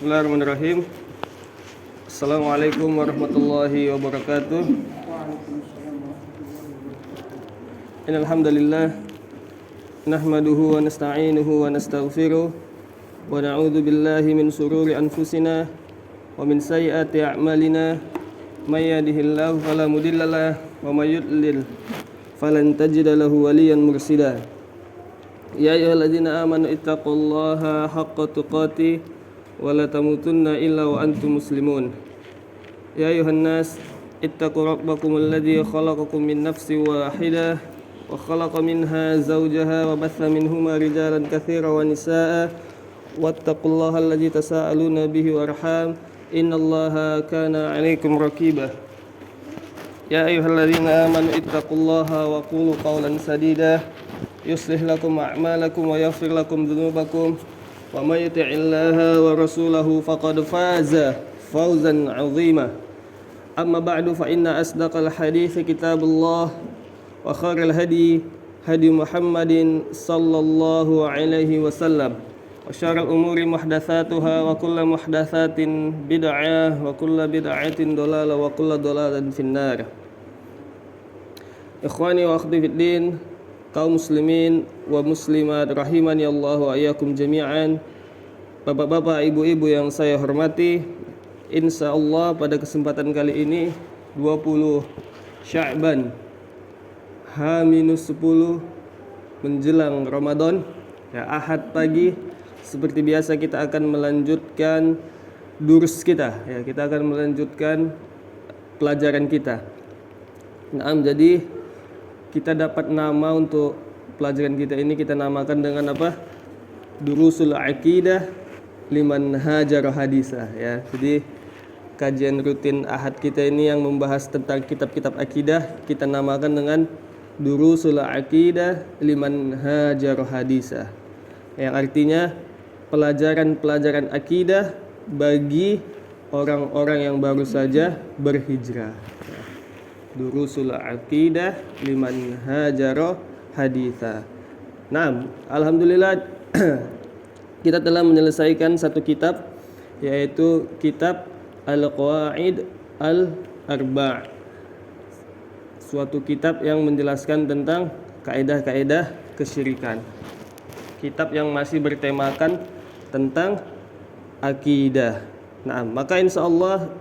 Bismillahirrahmanirrahim. Assalamualaikum warahmatullahi wabarakatuh. Innal hamdalillah nahmaduhu wa nasta'inuhu wa nastaghfiruh wa na'udzu billahi min shururi anfusina wa min sayyiati a'malina. May yahdihillahu fala mudhillalah wa may yudlil falan tajida lahu waliyan mursyida. Ya ayyuhalladzina amanu ittaqullaha haqqa tuqatih wa la tamutunna illa wa antum muslimun. Ya ayuhan nas ittaqu rabbakumul ladzi khalaqakum min nafsin wahidah wa khalaqa minha zawjaha wa batha minhuma rijalan katsiran wa nisaa'a wattaqullaha alladzi tasaaluna bihi warham innallaha kana 'alaikum raqiba. Ya ayyuhalladzina amanu ittaqullaha wa qulu qawlan sadida yuslih lakum a'malakum wa yaghfir lakum dhunubakum wa may yuti'illaha wa rasulahu faqad faza fawzan 'azima. Amma ba'du fa inna asdaqal hadithi kitabullah wa khairal hadi Muhammadin sallallahu alaihi wasallam wa syarrul umuri muhdatsatuha wa kullu muhdatsatin bid'ah wa kullu bid'atin dhalalah wa kullu dhalalatin finnar. Ikhwani wa akhwati fid din, kaum muslimin wa muslimat rahimani Allah wa iyyakum jami'an. Bapak-bapak, ibu-ibu yang saya hormati, insyaallah pada kesempatan kali ini 20 Sya'ban H-10 menjelang Ramadan ya, Ahad pagi, seperti biasa kita akan melanjutkan durus kita ya, kita akan melanjutkan pelajaran kita. Jadi kita dapat nama untuk pelajaran kita ini, kita namakan dengan apa? Durusul Aqidah liman hajar hadisah ya. Jadi kajian rutin Ahad kita ini yang membahas tentang kitab-kitab akidah kita namakan dengan Durusul Aqidah liman hajar hadisah. Yang artinya pelajaran-pelajaran akidah bagi orang-orang yang baru saja berhijrah. Durusul Aqidah liman hajara haditha. Nah, alhamdulillah kita telah menyelesaikan satu kitab, yaitu kitab Al-Qawaid Al-Arba'. Suatu kitab yang menjelaskan tentang kaidah-kaidah kesyirikan. Kitab yang masih bertemakan tentang akidah. Nah, maka insyaallah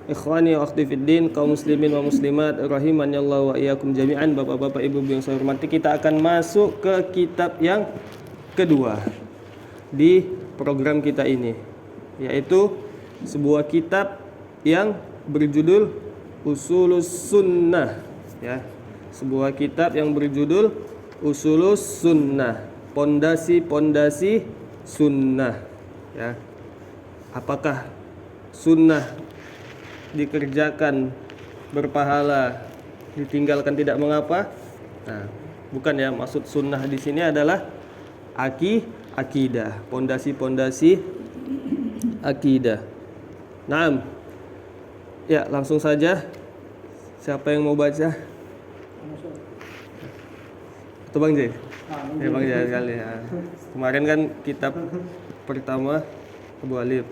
ikhwani wa akhwati fid din, kaum muslimin wa muslimat rahimani Allah wa iyyakum jami'an, bapak-bapak, ibu-ibu yang saya hormati, kita akan masuk ke kitab yang kedua di program kita ini, yaitu sebuah kitab yang berjudul Usulus Sunnah ya. Sebuah kitab yang berjudul Usulus Sunnah, pondasi-pondasi sunnah ya. Apakah sunnah dikerjakan berpahala, ditinggalkan tidak mengapa? Nah, bukan ya, maksud sunnah di sini adalah akidah, pondasi-pondasi akidah. Naam. Ya, langsung saja. Siapa yang mau baca? Atau Bang Jai? Ya, Bang Jai sekali ya. Kemarin kan kitab pertama Abu Alif.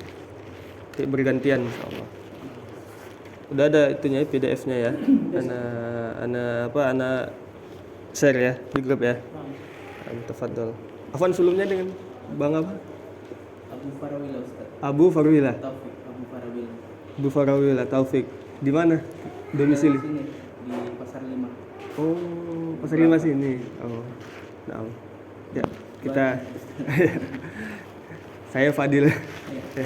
Bergantian insyaallah. Udah ada itunya, PDF-nya ya. Ana share ya di grup ya. Tafadhol. Afwan, sebelumnya dengan Bang apa? Abu Farawila Ustaz. Abu Farawila. Taufik, Abu Farawila. Abu Farawila Taufik. Di mana domisili? Sini, di Pasar 5. Oh, Pasar 5 sini. Oh. Nah. Ya, kita saya Fadil. Ya.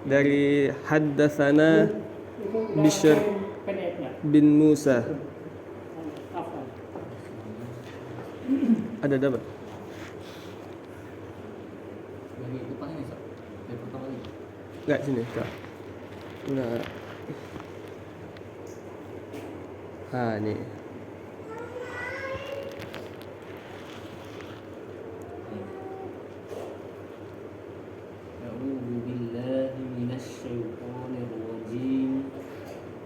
Dari Haddatsana Bishr bin Musa. Ada dapat? Dari depan ini, Ustaz. Dari pertama ini. Enggak, sini, Kak. Nah. Nih. A'udzu billahi minasy syaithanir rajim.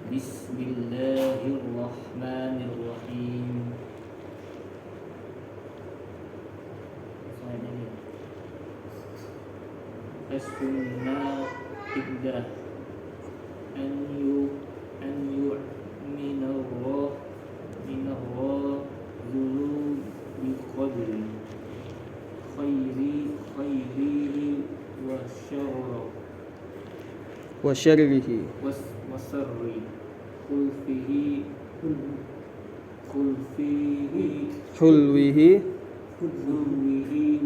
Bismillahirrahmanirrahim. as-sunnah iddah an minallah zulu biqadri khairihi wa syarrihi wasarri kulfihi hulwihi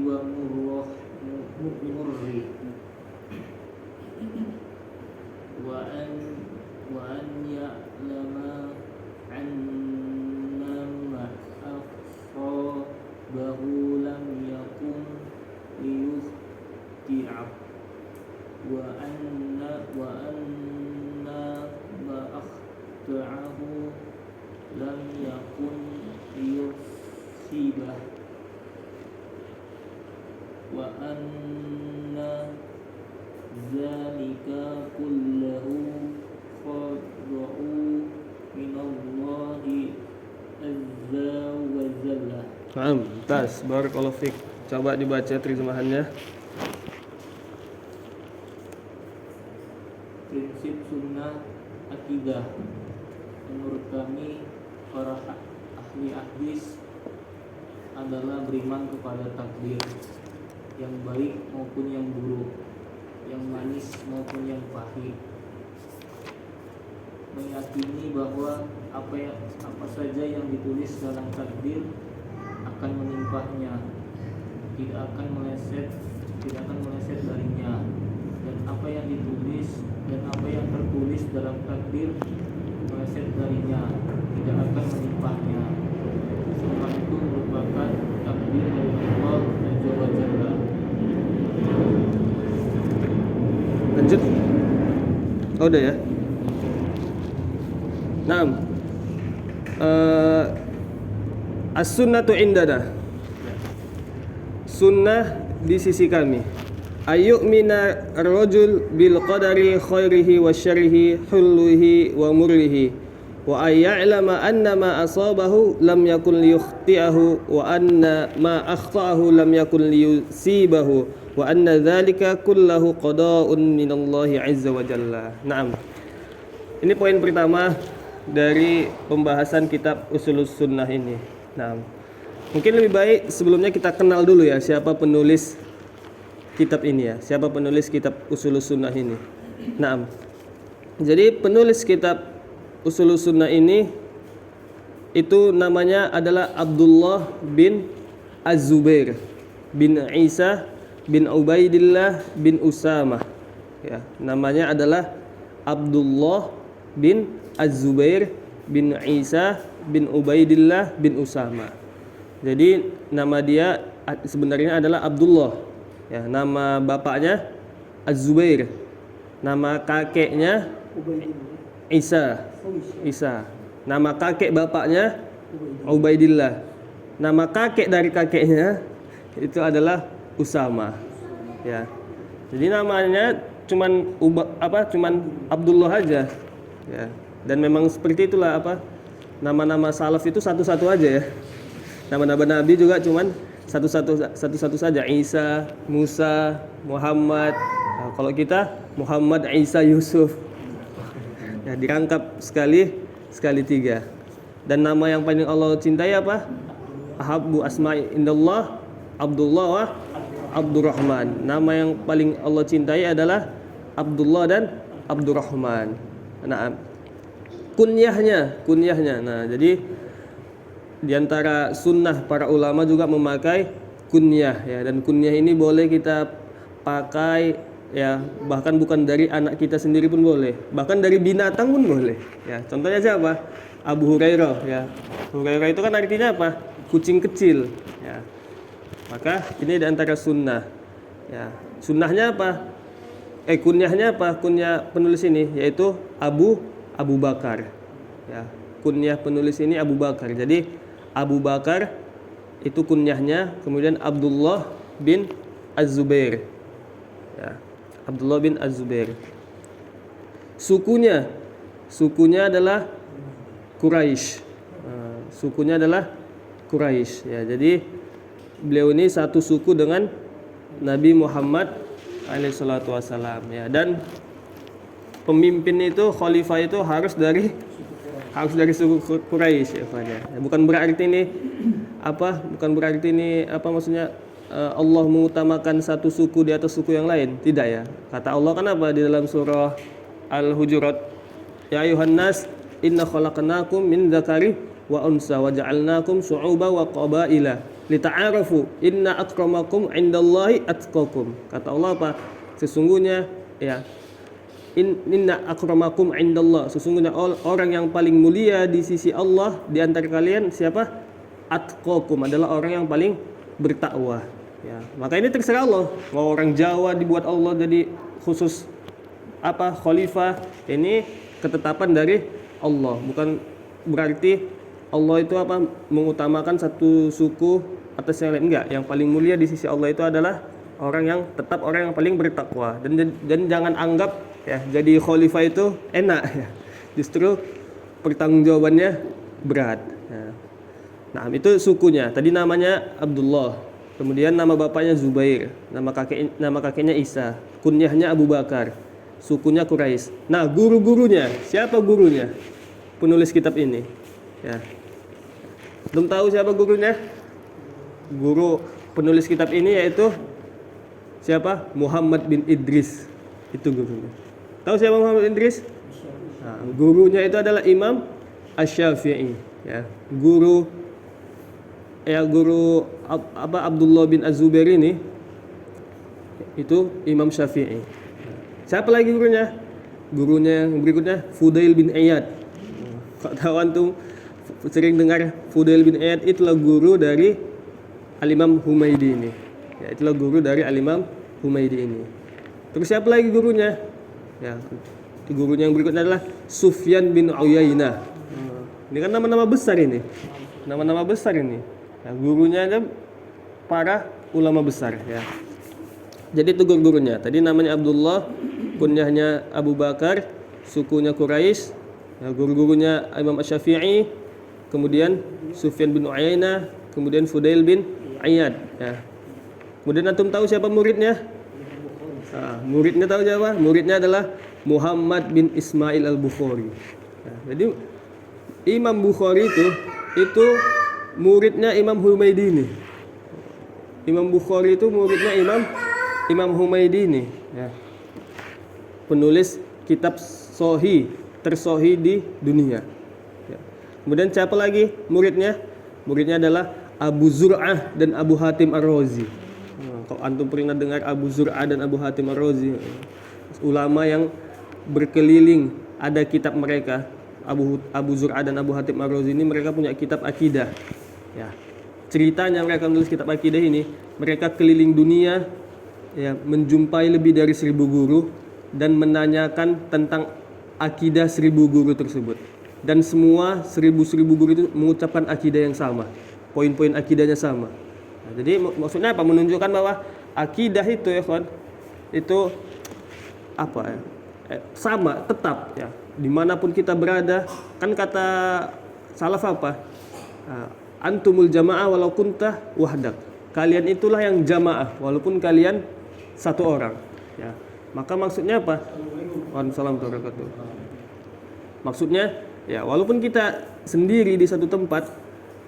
wa murri wa an ya'lama anna ma akhfahu lam yakun liyukhti'a wa anna ma akhta'ahu lam yakun liyusibah wa anna zalika kullahu qada'u minallahi azza wa jalla. Naam, tas barakallahu fik. Coba dibaca terjemahannya. Prinsip sunnah akidah menurut kami para ahli hadis adalah beriman kepada takdir yang baik maupun yang buruk, yang manis maupun yang pahit, meyakini bahwa apa saja yang ditulis dalam takdir akan menimpahnya, tidak akan meleset darinya, dan apa yang ditulis dan apa yang tertulis dalam takdir meleset darinya, tidak akan menimpahnya. Semua itu merupakan takdir dari Allah Azza wa Jalla. Lanjut. Oh, udah ya. Naam. As-sunnatu indana. Sunnah di sisi kami. Ayyumina ar-rajul bil qadari khairihi wa syarrihi hulwihi wa murrihi wa ayya'lama anna ma asabahu lam yakun liyukhti'ahu wa anna ma akhta'ahu lam yakun liyusibahu wa anna dzalika kullahu qada'un minallahi azza wa jalla. Naam. Ini poin pertama dari pembahasan kitab Ushulus Sunnah ini. Naam. Mungkin lebih baik sebelumnya kita kenal dulu ya siapa penulis kitab ini ya. Siapa penulis kitab Ushulus Sunnah ini? Naam. Jadi penulis kitab Ushulus Sunnah ini itu namanya adalah Abdullah bin Az-Zubair bin Isa bin Ubaidillah bin Usamah. Ya, namanya adalah Abdullah bin Az-Zubair bin Isa bin Ubaidillah bin Usamah. Jadi nama dia sebenarnya adalah Abdullah. Ya, nama bapaknya Az-Zubair. Nama kakeknya Isa. Nama kakek bapaknya Ubaidillah. Nama kakek dari kakeknya itu adalah Usama. Ya. Jadi namanya cuman Abdullah aja. Ya. Dan memang seperti itulah nama-nama salaf itu satu-satu aja ya. Nama-nama nabi juga cuman satu-satu saja. Isa, Musa, Muhammad. Nah, kalau kita Muhammad Isa Yusuf. Ya, dirangkap sekali tiga. Dan nama yang paling Allah cintai apa? Ahabbu asma'i indallah Abdullah wa Abdurrahman. Nama yang paling Allah cintai adalah Abdullah dan Abdurrahman. Nah, kunyahnya. Nah, jadi diantara sunnah para ulama juga memakai kunyah ya, dan kunyah ini boleh kita pakai ya, bahkan bukan dari anak kita sendiri pun boleh, bahkan dari binatang pun boleh ya. Contohnya siapa? Abu Hurairah ya. Abu Hurairah itu kan artinya apa? Kucing kecil ya. Maka ini di antara sunnah ya. Sunnahnya apa? Kunyahnya apa? Kunyah penulis ini yaitu Abu Bakar ya. Kunyah penulis ini Abu Bakar. Jadi Abu Bakar itu kunyahnya, kemudian Abdullah bin Az-Zubair ya. Abdullah bin Az-Zubair. Sukunya adalah Quraisy. Sukunya adalah Quraisy ya. Jadi beliau ini satu suku dengan Nabi Muhammad alaihi salatu wassalam ya. Dan pemimpin itu, khalifah itu harus dari suku Quraisy ya, Pak, ya. Bukan berarti ini maksudnya Allah mengutamakan satu suku di atas suku yang lain, tidak ya. Kata Allah kan apa di dalam surah Al-Hujurat, ya ayuhan nas inna khalaqnakum min dzakari wa unsa wa ja'alnakum syu'uban wa qabaila lita'arafu inna akramakum 'indallahi atqakum. Kata Allah apa? Sesungguhnya ya, inna akramakum 'indallah, sesungguhnya orang yang paling mulia di sisi Allah di antara kalian siapa? Atqakum, adalah orang yang paling bertakwa ya. Maka ini terserah Allah, mau orang Jawa dibuat Allah jadi khusus khalifah, ini ketetapan dari Allah, bukan berarti Allah itu mengutamakan satu suku atas yang lain, enggak. Yang paling mulia di sisi Allah itu adalah orang yang paling bertakwa. Dan jangan anggap ya jadi khalifah itu enak ya. Justru pertanggungjawabannya berat ya. Nah, itu sukunya. Tadi namanya Abdullah. Kemudian nama bapaknya Zubair, nama kakeknya Isa, kunyahnya Abu Bakar, sukunya Quraisy. Nah, guru-gurunya, siapa gurunya? Penulis kitab ini. Ya. Belum tahu siapa gurunya? Guru penulis kitab ini yaitu siapa? Muhammad bin Idris. Itu gurunya. Tahu siapa Muhammad bin Idris? Nah, gurunya itu adalah Imam Asy-Syafi'i, ya. Guru Abdullah bin Az-Zubair ini itu Imam Syafi'i. Siapa lagi gurunya? Gurunya yang berikutnya Fudail bin Iyad. Tahu antum sering dengar Fudail bin Iyad, itulah guru dari Al-Imam Humaidi ini. Ya, itulah guru dari Al-Imam Humaidi ini. Terus siapa lagi gurunya? Ya, gurunya yang berikutnya adalah Sufyan bin Uyainah. Ini kan nama-nama besar ini. Nama-nama besar ini. Ya, gurunya ada para ulama besar ya. Jadi itu gurunya. Tadi namanya Abdullah, kunyahnya Abu Bakar, sukunya Quraisy. Ya, guru-gurunya Imam Asy-Syafi'i, kemudian Sufyan bin Uyainah, kemudian Fudail bin Iyad ya. Kemudian antum tahu siapa muridnya? Muridnya tahu siapa? Muridnya adalah Muhammad bin Ismail Al-Bukhari. Ya, jadi Imam Bukhari itu muridnya Imam Humaidi ini. Imam Bukhari itu muridnya Imam Humaidi ini ya. Penulis kitab tersohi di dunia ya. Kemudian siapa lagi muridnya? Muridnya adalah Abu Zur'ah dan Abu Hatim Ar-Razi. Kalau antum pernah dengar Abu Zur'ah dan Abu Hatim Ar-Razi, ulama yang berkeliling, ada kitab mereka. Abu Zur'ah dan Abu Hatim Ar-Razi ini mereka punya kitab akidah ya. Ceritanya mereka menulis kitab akidah ini, mereka keliling dunia ya, menjumpai lebih dari 1000 guru dan menanyakan tentang akidah 1000 guru tersebut. Dan semua 1000 guru itu mengucapkan akidah yang sama, poin-poin akidahnya sama. Nah, jadi maksudnya apa? Menunjukkan bahwa akidah itu ya kawan, itu sama, tetap ya. Dimanapun kita berada, kan kata salaf apa? Antumul jamaah walau kunta wahdak. Kalian itulah yang jamaah walaupun kalian satu orang ya. Maka maksudnya apa? Waalaikumsalam warahmatullahi wabarakatuh. Maksudnya ya, walaupun kita sendiri di satu tempat,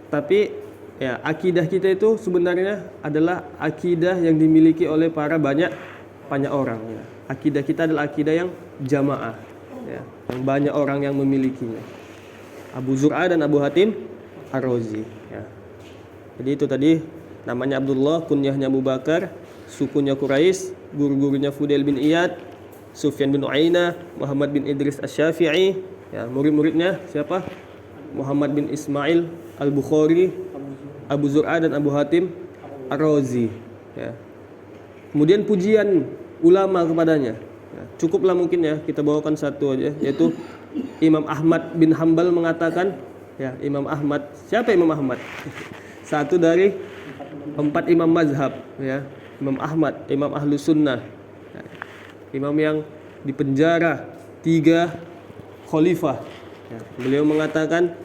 tapi ya akidah kita itu sebenarnya adalah akidah yang dimiliki oleh banyak orang ya. Akidah kita adalah akidah yang jamaah ya, yang banyak orang yang memilikinya. Abu Zur'ah dan Abu Hatim Ar-Razi ya. Jadi itu tadi namanya Abdullah, kunyahnya Abu Bakar, sukunya Quraisy, guru-gurunya Fudail bin Iyad, Sufyan bin Uyainah, Muhammad bin Idris Asy-Syafi'i ya. Murid-muridnya siapa? Muhammad bin Ismail Al-Bukhari, Abu Zur'ah dan Abu Hatim Ar-Razi ya. Kemudian pujian ulama kepadanya ya. Cukuplah mungkin ya kita bawakan satu aja, yaitu Imam Ahmad bin Hambal mengatakan ya, Imam Ahmad, siapa Imam Ahmad? Satu dari 4 imam mazhab ya. Imam Ahmad, Imam Ahlus Sunnah ya. Imam yang dipenjara 3 khalifah ya. Beliau mengatakan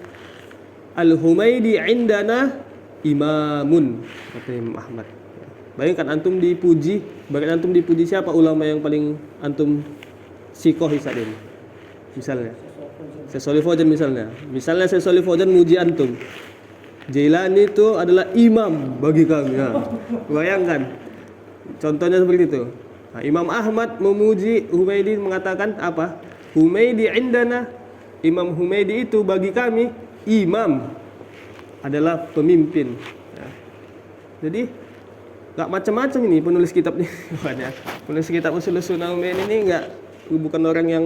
Al-Humaidi indana imamun, kata Imam Ahmad ya. Bayangkan antum dipuji, bagaimana antum dipuji siapa ulama yang paling antum sikohi saat ini? Misalnya Syekh Shalih Fauzan misalnya. Misalnya Syekh Shalih Fauzan muji antum. Jailani itu adalah imam bagi kami. Nah, bayangkan. Contohnya seperti itu. Nah, Imam Ahmad memuji Humaidi mengatakan apa? Humaidi indana, Imam Humaidi itu bagi kami imam, adalah pemimpin. Ya. Jadi nggak macam-macam ini penulis kitab ini. Penulis kitab Ushul Sunnah ini bukan orang yang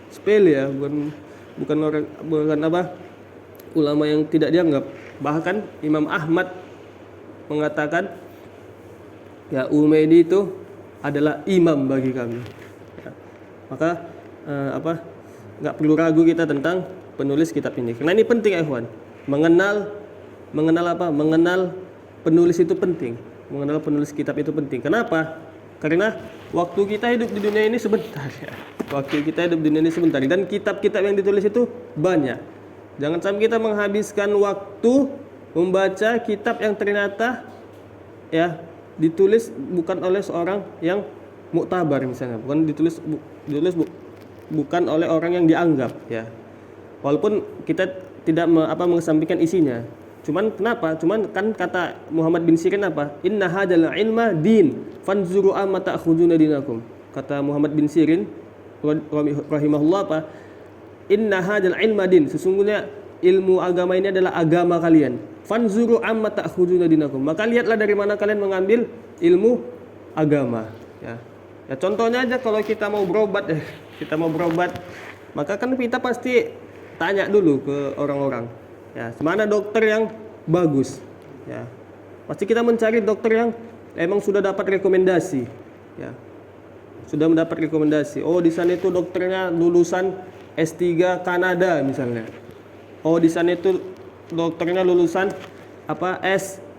sepele ya, bukan ulama yang tidak dianggap. Bahkan Imam Ahmad mengatakan ya Humaidi itu adalah imam bagi kami. Ya. Maka nggak perlu ragu kita tentang penulis kitab ini. Karena ini penting ya ikhwan. Mengenal penulis itu penting. Mengenal penulis kitab itu penting. Kenapa? Karena waktu kita hidup di dunia ini sebentar ya. Waktu kita hidup di dunia ini sebentar dan kitab-kitab yang ditulis itu banyak. Jangan sampai kita menghabiskan waktu membaca kitab yang ternyata ya ditulis bukan oleh seorang yang muktabar misalnya, bukan oleh orang yang dianggap ya. Walaupun kita tidak mengesampingkan isinya. Cuman kenapa? Cuman kan kata Muhammad bin Sirin apa? Inna hadzal ilma din fanzuru amma ta'khuduna dinakum. Kata Muhammad bin Sirin rahimahullah apa? Inna hadzal ilma din. Sesungguhnya ilmu agama ini adalah agama kalian. Fanzuru amma ta'khuduna dinakum. Maka lihatlah dari mana kalian mengambil ilmu agama ya. Ya contohnya aja kalau kita mau berobat maka kan kita pasti tanya dulu ke orang-orang ya, mana dokter yang bagus ya. Pasti kita mencari dokter yang emang sudah dapat rekomendasi ya. Sudah mendapat rekomendasi. Oh, di sana itu dokternya lulusan S3 Kanada misalnya. Oh, di sana itu dokternya lulusan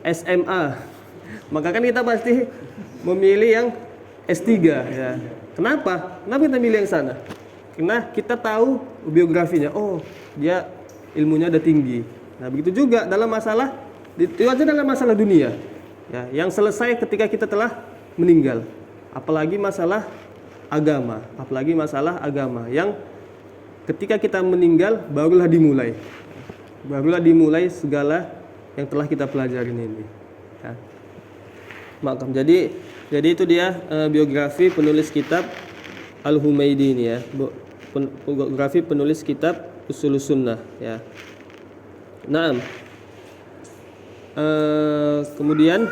SMA. Maka kan kita pasti memilih yang S3 ya. Kenapa kita milih yang sana? Karena kita tahu biografinya. Oh, dia ilmunya udah tinggi. Nah, begitu juga dalam masalah dunia ya, yang selesai ketika kita telah meninggal. Apalagi masalah agama yang ketika kita meninggal barulah dimulai segala yang telah kita pelajarin ini ya. Makam. Jadi itu dia biografi penulis kitab Al-Humaidi ini ya. Biografi penulis kitab Ushulus Sunnah ya. Naam. Kemudian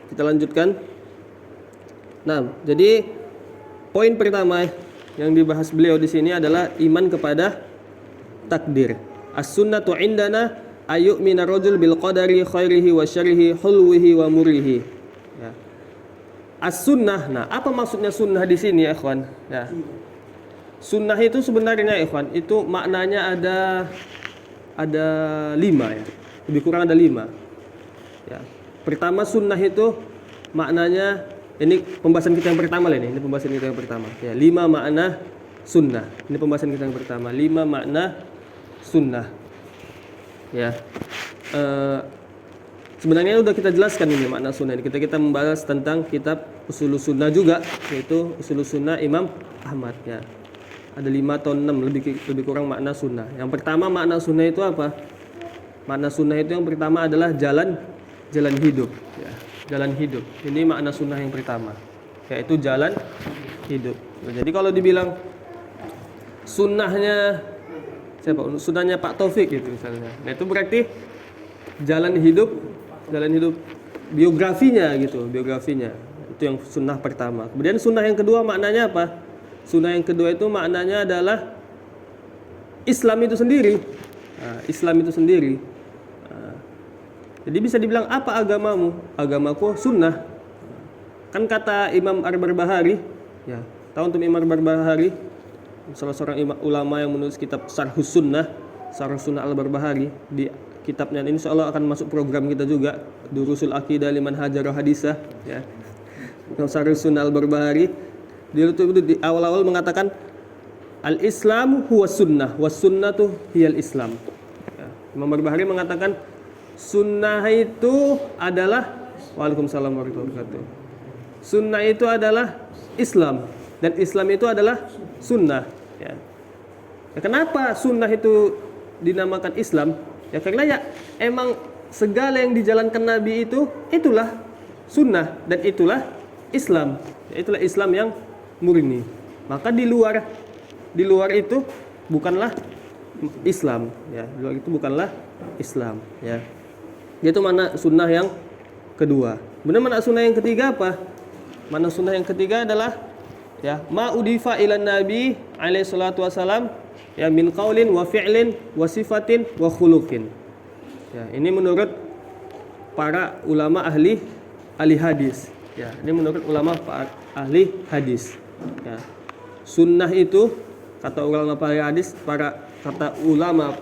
kita lanjutkan. Nah, jadi poin pertama yang dibahas beliau di sini adalah iman kepada takdir. As-sunnatu indana ayyumina rajul bil qadari khairihi wa syarrihi hulwihi wa murrihi. Ya. As-sunnah. Nah, apa maksudnya sunnah di sini ya, ikhwan? Ya. Sunnah itu sebenarnya ikhwan, itu maknanya ada 5 ya. Lebih kurang ada 5. Ya. Pertama sunnah itu maknanya, ini pembahasan kita yang pertama lah ini. Ini pembahasan kita yang pertama. Ya, 5 makna sunnah. Ini pembahasan kita yang pertama. 5 makna sunnah. Ya. Sebenarnya sudah kita jelaskan ini makna sunnah. Kita membahas tentang kitab Ushulus Sunnah juga, yaitu Ushulus Sunnah Imam Ahmad ya. Ada 5 atau 6 lebih kurang makna sunnah. Yang pertama makna sunnah itu apa? Makna sunnah itu yang pertama adalah jalan hidup ya. Jalan hidup. Ini makna sunnah yang pertama, yaitu jalan hidup. Jadi kalau dibilang sunnahnya siapa? Sunnahnya Pak Taufik gitu misalnya. Nah, itu berarti jalan hidup biografinya gitu, biografinya. Itu yang sunnah pertama. Kemudian sunnah yang kedua maknanya apa? Sunnah yang kedua itu maknanya adalah Islam itu sendiri. Nah, Islam itu sendiri. Nah, jadi bisa dibilang apa agamamu? Agamaku sunnah. Kan kata Imam Ar-Barbahari, ya, tahu untuk Imam Ar-Barbahari, salah seorang ulama yang menulis kitab Syarhus Sunnah, Syarh Sunnah Al-Barbahari. Di kitabnya ini insyaallah akan masuk program kita juga, Durusul Aqidah liman hajara hadisah, ya. Syarhus Sunnah Al-Barbahari. Dia itu di awal-awal mengatakan al-Islam huwa sunnah was sunnatu hiyal Islam. Ya. Imam Barbahari mengatakan sunnah itu adalah Waalaikumsalam warahmatullahi wabarakatuh. Sunnah itu adalah Islam dan Islam itu adalah sunnah. Ya. Ya, kenapa sunnah itu dinamakan Islam? Ya karena ya emang segala yang dijalankan Nabi itu itulah sunnah dan itulah Islam. Ya, itulah Islam yang murni. Maka di luar itu bukanlah Islam. Ya, di luar itu bukanlah Islam. Ya. Itu mana sunnah yang kedua. Kemudian mana sunnah yang ketiga apa? Mana sunnah yang ketiga adalah ya ma udifa ilan nabi alaihi salatu wasalam ya min qaulin wa fi'lin wa sifatin wa khuluqin. Ya, ini menurut para ulama ahli hadis. Ya, ini menurut ulama ahli hadis. Ya. Sunnah itu kata ulama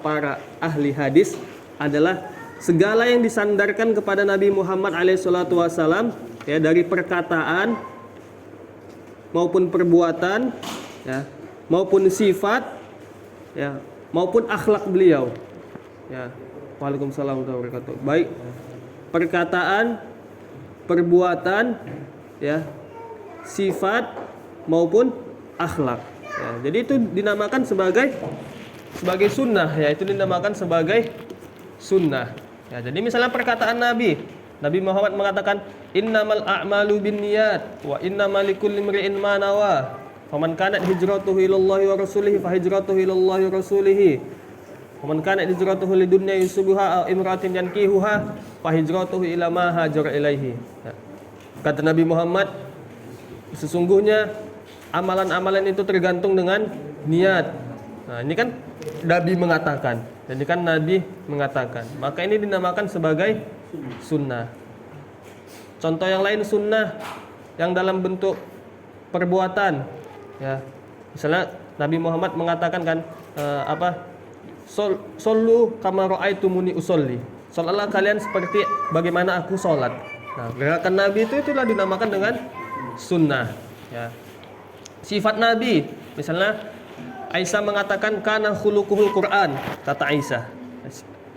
para ahli hadis adalah segala yang disandarkan kepada Nabi Muhammad SAW ya dari perkataan maupun perbuatan ya maupun sifat ya maupun akhlak beliau ya. Waalaikumsalam warahmatullahi wabarakatuh. Baik perkataan, perbuatan ya sifat maupun akhlak ya. Jadi itu dinamakan sebagai sunnah ya, itu dinamakan sebagai sunnah. Ya, jadi misalnya perkataan Nabi Muhammad mengatakan innamal a'malu binniyat wa innamal likulli imri'in ma nawa. Faman kanat hijratuhu ilallahi wa rasulihi fa hijratuhu ilallahi wa rasulihi. Faman kanat hijratuhu lidunya yusibuha aw imra'atin yankihuha fa hijratuhu ila ma hajara ilaihi. Ya. Kata Nabi Muhammad, sesungguhnya amalan-amalan itu tergantung dengan niat. Nah, ini kan Nabi mengatakan. Jadi kan Nabi mengatakan, maka ini dinamakan sebagai sunnah. Contoh yang lain sunnah yang dalam bentuk perbuatan, ya. Misalnya Nabi Muhammad mengatakan kan Sallu kama ra'aitumuni usolli. Salatlah kalian seperti bagaimana aku salat. Nah, gerakan Nabi itulah dinamakan dengan sunnah, ya. Sifat Nabi, misalnya Aisyah mengatakan kana khuluquhul Quran, kata Aisyah.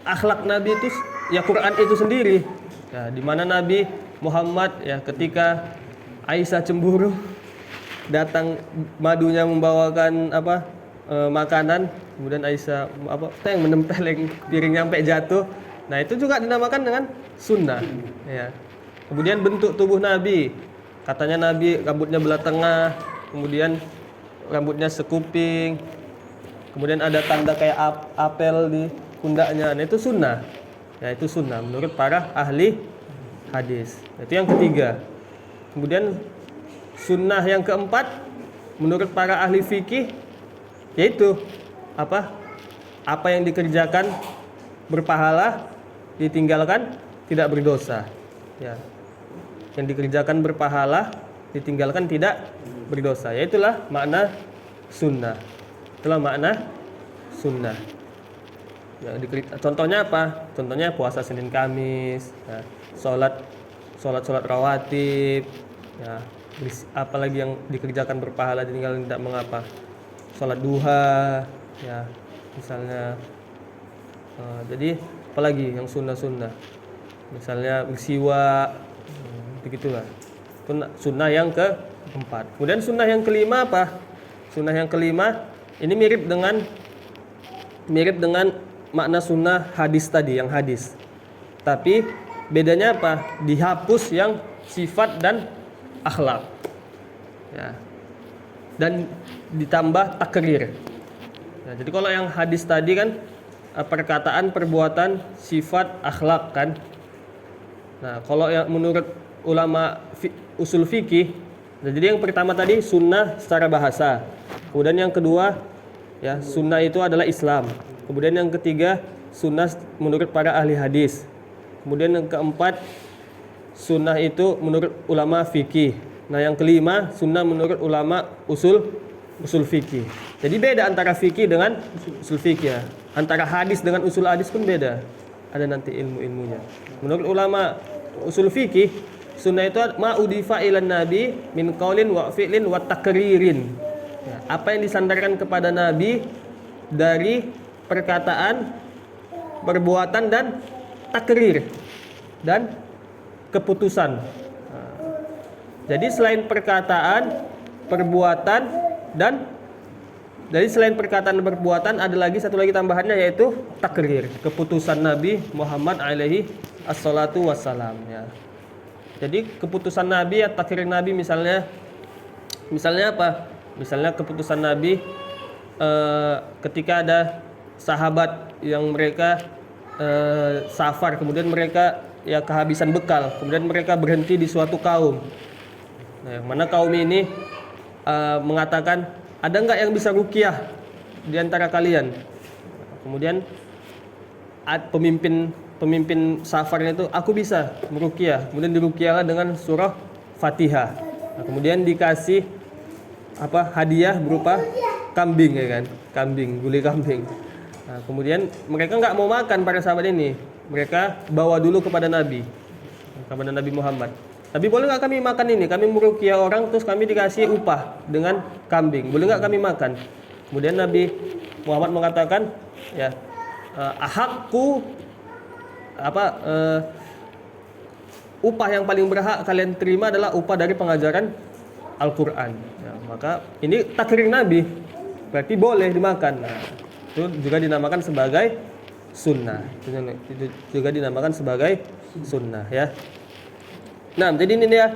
Akhlak Nabi itu ya Quran itu sendiri. Ya, di mana Nabi Muhammad ya ketika Aisyah cemburu datang madunya membawakan makanan, kemudian Aisyah yang menempel piring sampai jatuh. Nah, itu juga dinamakan dengan sunnah, ya. Kemudian bentuk tubuh Nabi. Katanya Nabi rambutnya belah tengah, kemudian rambutnya sekuping, kemudian ada tanda kayak apel di pundaknya. Nah, itu sunnah. Ya, itu sunnah menurut para ahli hadis. Itu yang ketiga. Kemudian sunnah yang keempat menurut para ahli fikih yaitu apa yang dikerjakan berpahala, ditinggalkan tidak berdosa. Ya. Yang dikerjakan berpahala, ditinggalkan tidak berdosa. Yaitulah makna sunnah. Itulah makna sunnah. Ya, contohnya apa? Contohnya puasa Senin Kamis, ya, sholat rawatib, ya, apalagi yang dikerjakan berpahala ditinggalkan tidak mengapa. Sholat duha, ya, misalnya. Jadi apalagi yang sunnah-sunnah. Misalnya bersiwak, begitulah. Itu sunnah yang keempat. Kemudian sunnah yang kelima apa? Sunnah yang kelima ini mirip dengan makna sunnah hadis tadi, yang hadis. Tapi bedanya apa? Dihapus yang sifat dan akhlak. Ya. Dan ditambah takrir. Ya, jadi kalau yang hadis tadi kan perkataan, perbuatan, sifat, akhlak kan. Nah, kalau yang menurut ulama usul fikih, jadi yang pertama tadi sunnah secara bahasa. Kemudian yang kedua, ya, sunnah itu adalah Islam. Kemudian yang ketiga, sunnah menurut para ahli hadis. Kemudian yang keempat, sunnah itu menurut ulama fikih. Nah, yang kelima, sunnah menurut ulama usul fikih. Jadi beda antara fikih dengan usul fikih, ya. Antara hadis dengan usul hadis pun beda. Ada nanti ilmu-ilmunya. Menurut ulama usul fikih, sunnah itu ma'udifa ilan nabi min qaulin wa fi'lin wa takririn. Ya, apa yang disandarkan kepada Nabi dari perkataan, perbuatan dan takrir dan keputusan. Jadi selain perkataan, perbuatan dan selain perkataan dan perbuatan ada lagi satu lagi tambahannya, yaitu takrir, keputusan Nabi Muhammad alaihi assalatu wassalam ya. Jadi keputusan Nabi, ya takrir Nabi misalnya apa? Misalnya keputusan Nabi ketika ada sahabat yang mereka safar, kemudian mereka ya kehabisan bekal, kemudian mereka berhenti di suatu kaum. Nah, yang mana kaum ini mengatakan, ada nggak yang bisa ruqyah di antara kalian? Kemudian pemimpin safarnya itu, aku bisa meruqyah. Kemudian diruqyahlah dengan surah Fatihah. Nah, kemudian dikasih hadiah berupa kambing, ya kan? Kambing, gulai kambing. Nah, kemudian mereka nggak mau makan, para sahabat ini. Mereka bawa dulu kepada Nabi Muhammad. Nabi, boleh nggak kami makan ini? Kami meruqyah orang, terus kami dikasih upah dengan kambing. Boleh nggak kami makan? Kemudian Nabi Muhammad mengatakan, ya, upah yang paling berhak kalian terima adalah upah dari pengajaran Al-Quran. Ya, maka ini takrir Nabi, berarti boleh dimakan. Nah, itu juga dinamakan sebagai sunnah. Itu juga dinamakan sebagai sunnah, ya. Nah, jadi ini dia.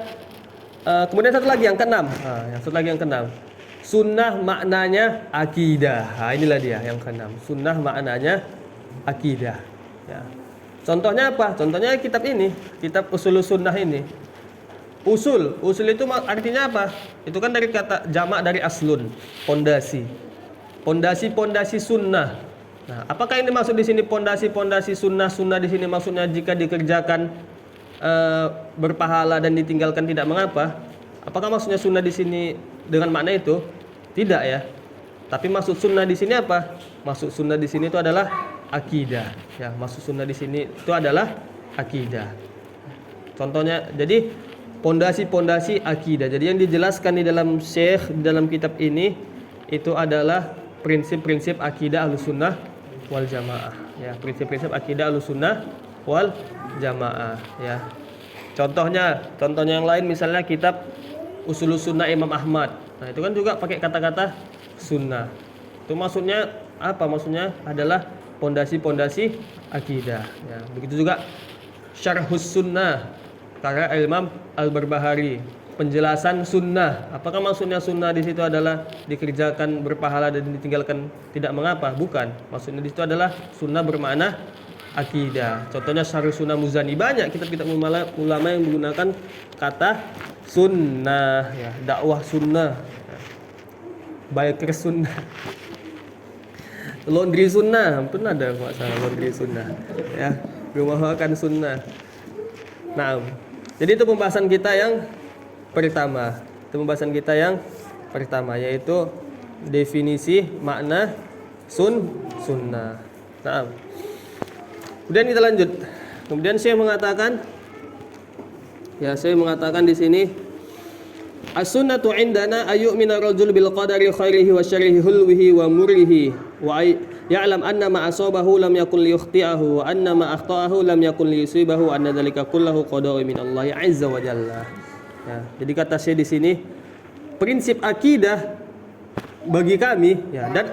Kemudian satu lagi yang keenam. Sunnah maknanya akidah. Nah, inilah dia yang keenam. Sunnah maknanya akidah. Ya. Contohnya apa? Contohnya kitab ini, kitab Ushulus Sunnah ini. Usul itu artinya apa? Itu kan dari kata jamak dari aslun, pondasi. Pondasi sunnah. Nah, apakah ini maksud di sini pondasi sunnah di sini maksudnya jika dikerjakan berpahala dan ditinggalkan tidak mengapa? Apakah maksudnya sunnah di sini dengan makna itu? Tidak, ya. Tapi maksud sunnah di sini apa? Maksud sunnah di sini itu adalah akidah. Ya, maksud sunnah di sini itu adalah akidah. Contohnya, jadi pondasi akidah. Jadi yang dijelaskan di dalam Syekh di dalam kitab ini itu adalah prinsip-prinsip akidah Ahlussunnah wal Jamaah. Ya, prinsip-prinsip akidah Ahlussunnah wal Jamaah, ya. Contohnya yang lain misalnya kitab Ushulus Sunnah Imam Ahmad. Nah, itu kan juga pakai kata-kata sunnah. Itu maksudnya apa? Maksudnya adalah pondasi akidah, ya. Begitu juga Syarhus Sunnah karya Imam Al-Barbahari, penjelasan sunnah. Apakah maksudnya sunnah di situ adalah dikerjakan berpahala dan ditinggalkan tidak mengapa? Bukan. Maksudnya di situ adalah sunnah bermakna akidah. Contohnya Syarhus Sunnah Muzani. Banyak kitab-kitab ulama yang menggunakan kata sunnah, ya. Dakwah sunnah, biker sunnah, laundry sunnah, pun ada masalah laundry sunnah, ya. Rumah makan sunnah. Nah, jadi itu pembahasan kita yang pertama. Yaitu definisi makna sunnah. Nah, kemudian kita lanjut. Kemudian saya mengatakan di sini, as-sunnatu indana ayyumina rajul bil qadari khairihi wa syarrihi hulwihi wa murrihi wa ya'lam anna ma asabahu lam yakun liyukhti'ahu wa anna ma akhta'ahu lam yakun liyusibahu anna dzalika kullahu qada'u min Allah azza wa jalla. Ya, jadi kata saya di sini prinsip akidah bagi kami, ya. Dan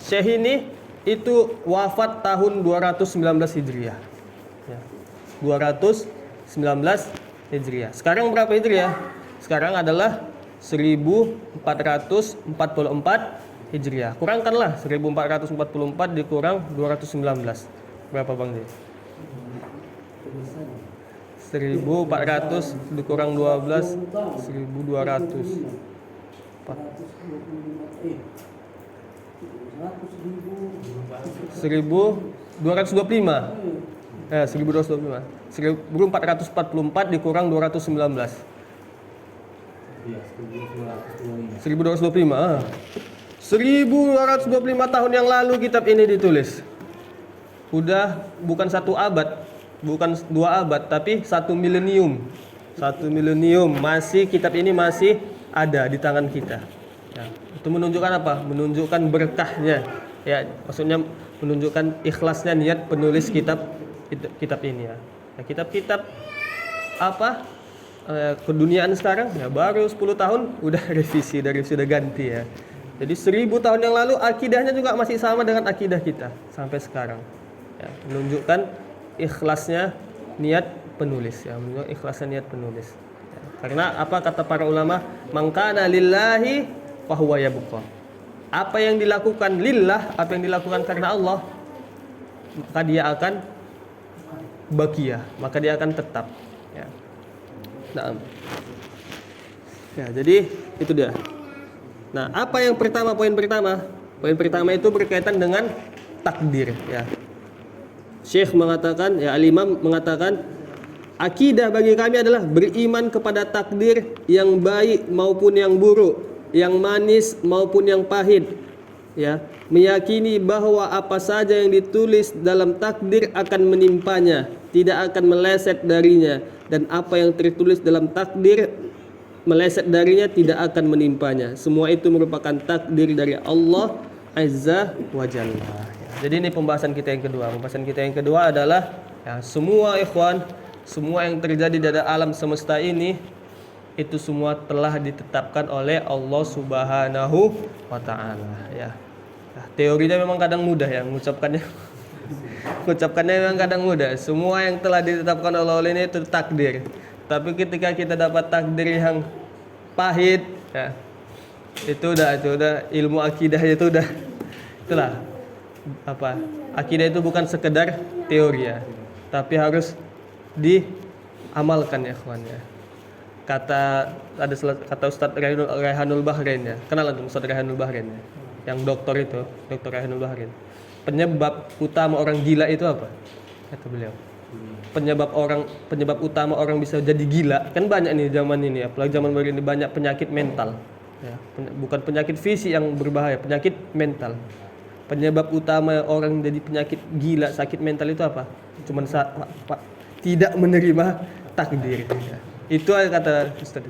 Syekh ini itu wafat tahun 219 Hijriah. Ya. 219 Hijriah. Sekarang berapa Hijriah? Sekarang adalah 1444 Hijriah. Kurangkanlah 1444 dikurang 219. Berapa Bang J? 1400 dikurang 12 1200. 1225. 1225. 1444 dikurang 219. 1225. 1225 tahun yang lalu kitab ini ditulis. Udah bukan 1 abad, bukan 2 abad, tapi 1 milenium. 1 milenium masih kitab ini masih ada di tangan kita. Ya, itu menunjukkan apa? Menunjukkan berkahnya. Ya, maksudnya menunjukkan ikhlasnya niat penulis kitab kitab ini ya. Nah, kitab-kitab apa keduniaan sekarang ya baru 10 tahun udah revisi, sudah ganti ya. Jadi 1000 tahun yang lalu akidahnya juga masih sama dengan akidah kita sampai sekarang. Ya, menunjukkan ikhlasnya niat penulis ya, menunjukkan ikhlasnya niat penulis. Ya, karena apa kata para ulama, mangkana lillahi fahuwa yabqa. Apa yang dilakukan lillah, apa yang dilakukan karena Allah, maka dia akan baqiyah, maka dia akan tetap ya. Nah. Ya, jadi itu dia. Nah, apa yang pertama, poin pertama? Poin pertama itu berkaitan dengan takdir ya. Syekh mengatakan, ya Al-Imam mengatakan, akidah bagi kami adalah beriman kepada takdir yang baik maupun yang buruk, yang manis maupun yang pahit. Ya, meyakini bahwa apa saja yang ditulis dalam takdir akan menimpanya, tidak akan meleset darinya, dan apa yang tertulis dalam takdir meleset darinya tidak akan menimpanya. Semua itu merupakan takdir dari Allah Azza wa Jalla. Jadi ini pembahasan kita yang kedua. Pembahasan kita yang kedua adalah ya, semua ikhwan, semua yang terjadi di alam semesta ini itu semua telah ditetapkan oleh Allah Subhanahu wa taala ya. Nah, teorinya memang kadang mudah ya mengucapkannya. Mengucapkannya memang kadang mudah. Semua yang telah ditetapkan oleh Allah ini itu takdir. Tapi ketika kita dapat takdir yang pahit ya, itu udah ilmu akidah itu udah itulah apa? Akidah itu bukan sekedar teori ya, tapi harus diamalkan ya kawan ya. Kata Ustadz Raihanul Bahrain ya. Kenal tuh Ustadz Raihanul Bahrain ya? Yang dokter itu, Dr. Raihanul Bahrain. Penyebab utama orang gila itu apa? Kata beliau. Penyebab utama orang bisa jadi gila kan banyak nih zaman ini, apalagi zaman baru ini banyak penyakit mental ya. Bukan penyakit fisik yang berbahaya, penyakit mental. Penyebab utama orang jadi penyakit gila, sakit mental itu apa? Cuman tidak menerima takdir ya. Itu kata Ustaz,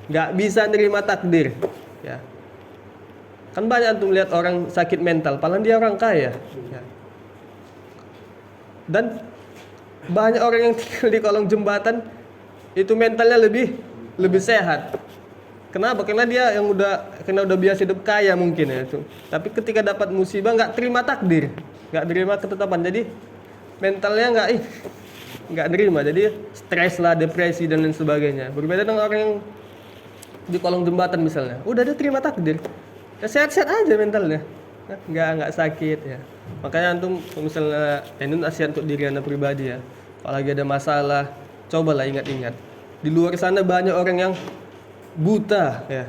nggak bisa nerima takdir ya. Kan banyak tuh melihat orang sakit mental padahal dia orang kaya ya. Dan banyak orang yang tinggal di kolong jembatan itu mentalnya lebih sehat. Kenapa? Karena dia yang udah biasa hidup kaya mungkin ya itu. Tapi ketika dapat musibah nggak terima takdir, nggak terima ketetapan. Jadi mentalnya nggak terima. Jadi stres lah, depresi dan lain sebagainya. Berbeda dengan orang yang di kolong jembatan misalnya, udah dia terima takdir, ya sehat-sehat aja mentalnya, nggak sakit ya. Makanya antum misalnya ini nasihat untuk diri anda pribadi ya. Kalau lagi ada masalah, cobalah ingat-ingat. Di luar sana banyak orang yang buta ya.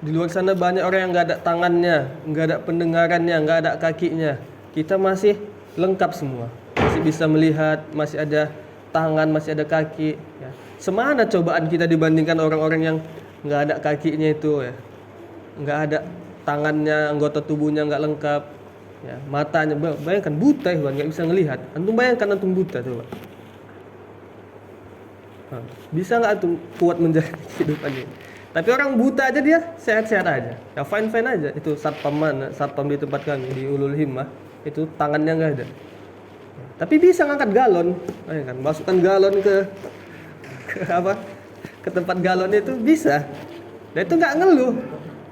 Di luar sana banyak orang yang nggak ada tangannya, nggak ada pendengarannya, nggak ada kakinya. Kita masih lengkap semua. Masih bisa melihat, masih ada tangan, masih ada kaki ya. Semana cobaan kita dibandingkan orang-orang yang nggak ada kakinya itu ya. Nggak ada tangannya, anggota tubuhnya nggak lengkap. Ya, matanya bayangkan buta ya, nggak bisa ngelihat. Antum bayangkan antum buta coba. Bisa nggak antum kuat menjalani kehidupan ini? Tapi orang buta aja dia sehat-sehat aja, ya fine aja. Itu satpam di tempat kami di Ulul Himmah itu tangannya nggak ada. Tapi bisa ngangkat galon, bayangkan masukkan galon ke tempat galon itu bisa. Dan itu nggak ngeluh.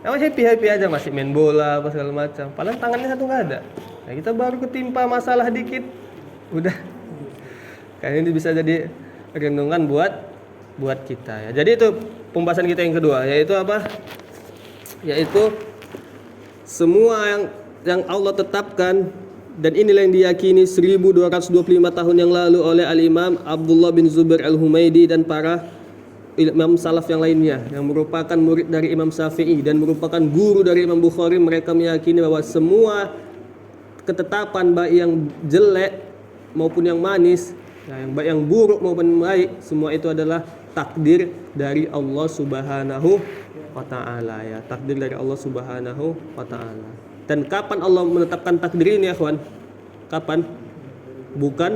Emang happy aja masih main bola apa segala macam. Padahal tangannya satu nggak ada. Nah, kita baru ketimpa masalah dikit, udah. Kayaknya ini bisa jadi renungan buat kita ya. Jadi itu pembahasan kita yang kedua, yaitu apa? Yaitu semua yang Allah tetapkan dan inilah yang diyakini 1225 tahun yang lalu oleh Al-Imam Abdullah bin Zubair Al-Humaidi dan para imam salaf yang lainnya yang merupakan murid dari Imam Syafi'i dan merupakan guru dari Imam Bukhari. Mereka meyakini bahwa semua ketetapan baik yang jelek maupun yang manis, yang baik yang buruk maupun baik, semua itu adalah takdir dari Allah Subhanahu wa taala ya, takdir dari Allah Subhanahu wa taala. Dan kapan Allah menetapkan takdir ini ya kawan? Kapan? Bukan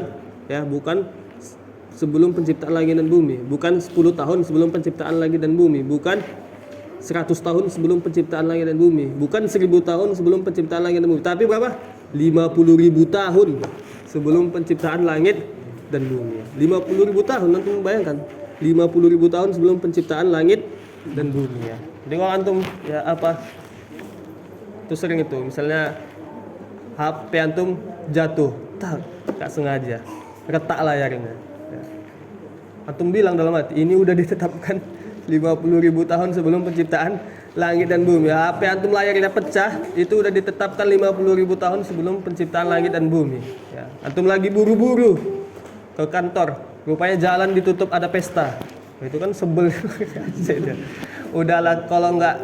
sebelum penciptaan langit dan bumi, bukan 10 tahun sebelum penciptaan langit dan bumi, bukan 100 tahun sebelum penciptaan langit dan bumi, bukan 1000 tahun sebelum penciptaan langit dan bumi, tapi berapa? 50.000 tahun sebelum penciptaan langit dan bumi. 50.000 tahun, antum bayangkan. 50.000 tahun sebelum penciptaan langit dan bumi ya. Jadi kalau antum ya apa? Itu sering itu, misalnya HP antum jatuh, tak sengaja, retak layarnya. Ya. Antum bilang dalam hati, ini udah ditetapkan 50.000 tahun sebelum penciptaan langit dan bumi. HP antum layarnya pecah, itu udah ditetapkan 50.000 tahun sebelum penciptaan langit dan bumi. Ya. Antum lagi buru-buru ke kantor, rupanya jalan ditutup ada pesta. Itu kan sebel. Udahlah kalau nggak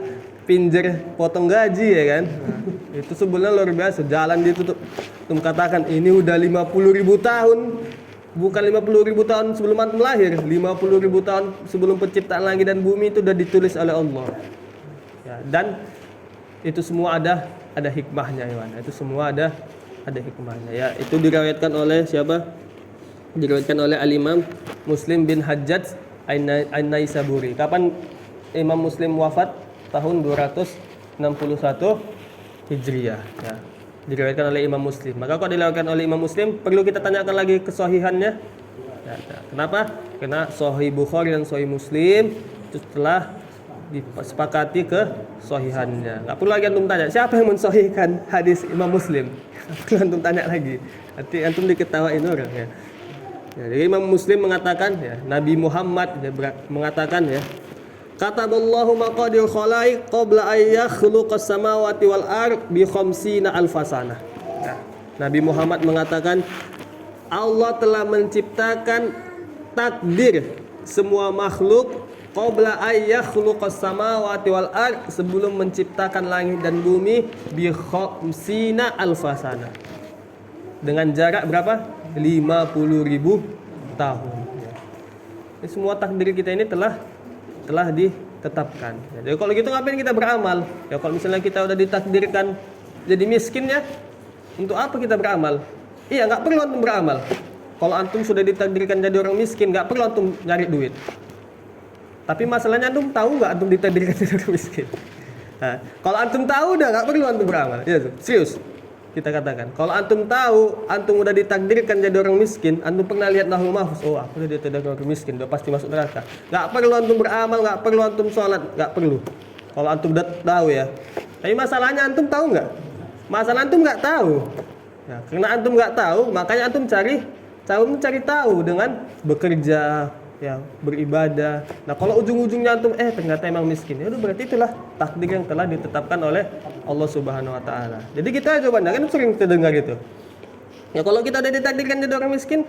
pinjer potong gaji ya kan. Nah, itu sebelnya luar biasa, jalan ditutup. Antum katakan ini udah 50.000 tahun. Bukan 50.000 tahun sebelum antum lahir, 50.000 tahun sebelum penciptaan langit dan bumi itu sudah ditulis oleh Allah. Ya, dan itu semua ada hikmahnya, Iwan. Itu semua ada hikmahnya. Ya, itu diriwayatkan oleh siapa? Diriwayatkan oleh Al-Imam Muslim bin Hajjaj An-Naisaburi. Kapan Imam Muslim wafat? Tahun 261 Hijriah. Ya. Diriwayatkan oleh Imam Muslim. Maka kalau diriwayatkan oleh Imam Muslim, perlu kita tanyakan lagi kesahihannya. Ya, kenapa? Karena Sahih Bukhari dan Sahih Muslim itu telah disepakati kesahihannya. Enggak perlu lagi antum tanya, siapa yang mensahihkan hadis Imam Muslim? Perlu antum tanya lagi. Nanti antum diketawain orang ya. Ya, jadi Imam Muslim mengatakan ya, Nabi Muhammad mengatakan ya, kataballahu maqadir khalaiq qabla ay yakhluqas samawati wal ard bi khamsina alfasana. Nah, Nabi Muhammad mengatakan Allah telah menciptakan takdir semua makhluk qabla ay yakhluqas samawati wal ard, sebelum menciptakan langit dan bumi, bi khamsina alfasana. Dengan jarak berapa? 50.000 tahun. Ini semua takdir kita ini telah ditetapkan. Jadi kalau gitu ngapain kita beramal? Ya kalau misalnya kita udah ditakdirkan jadi miskin ya, untuk apa kita beramal? Iya, nggak perlu antum beramal. Kalau antum sudah ditakdirkan jadi orang miskin, nggak perlu antum nyari duit. Tapi masalahnya antum tahu nggak antum ditakdirkan jadi orang miskin? Nah, kalau antum tahu udah nggak perlu antum beramal. Iya tuh, serius. Kita katakan, kalau antum tahu, antum udah ditakdirkan jadi orang miskin, antum pernah lihat Lauhul Mahfuz, oh aku udah ditakdirkan orang miskin, udah pasti masuk neraka. Gak perlu antum beramal, gak perlu antum sholat, gak perlu. Kalau antum udah tahu ya. Tapi masalahnya antum tahu nggak? Masalah antum nggak tahu. Ya, karena antum nggak tahu, makanya antum cari tahu dengan bekerja, ya beribadah. Nah kalau ujung-ujungnya antum ternyata emang miskin, ya udah berarti itulah takdir yang telah ditetapkan oleh Allah Subhanahu Wa Taala. Jadi kita coba, kan sering terdengar itu. Ya kalau kita udah ditakdirkan jadi orang miskin,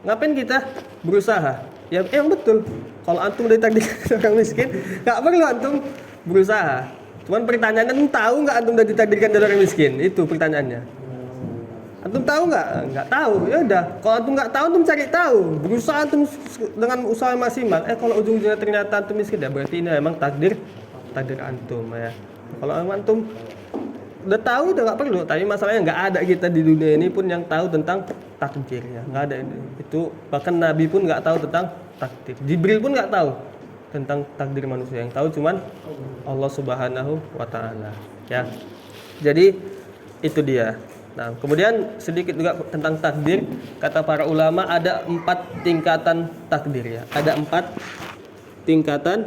ngapain kita berusaha? Ya yang betul. Kalau antum udah ditakdirkan jadi orang miskin, nggak perlu antum berusaha. Cuman pertanyaannya, antum tahu nggak antum udah ditakdirkan jadi orang miskin? Itu pertanyaannya. Antum tahu nggak? Nggak tahu. Ya udah. Kalau antum nggak tahu, antum cari tahu. Berusaha antum dengan usaha maksimal. Kalau ujung-ujungnya ternyata antum miskin, ya berarti ini memang takdir antum ya. Kalau antum udah tahu, udah nggak perlu. Tapi masalahnya nggak ada kita di dunia ini pun yang tahu tentang takdir ya. Nggak ada itu. Bahkan Nabi pun nggak tahu tentang takdir. Jibril pun nggak tahu tentang takdir manusia. Yang tahu cuman Allah Subhanahu Wa Taala ya. Jadi itu dia. Nah, kemudian sedikit juga tentang takdir. Kata para ulama ada 4 tingkatan takdir ya. Ada 4 tingkatan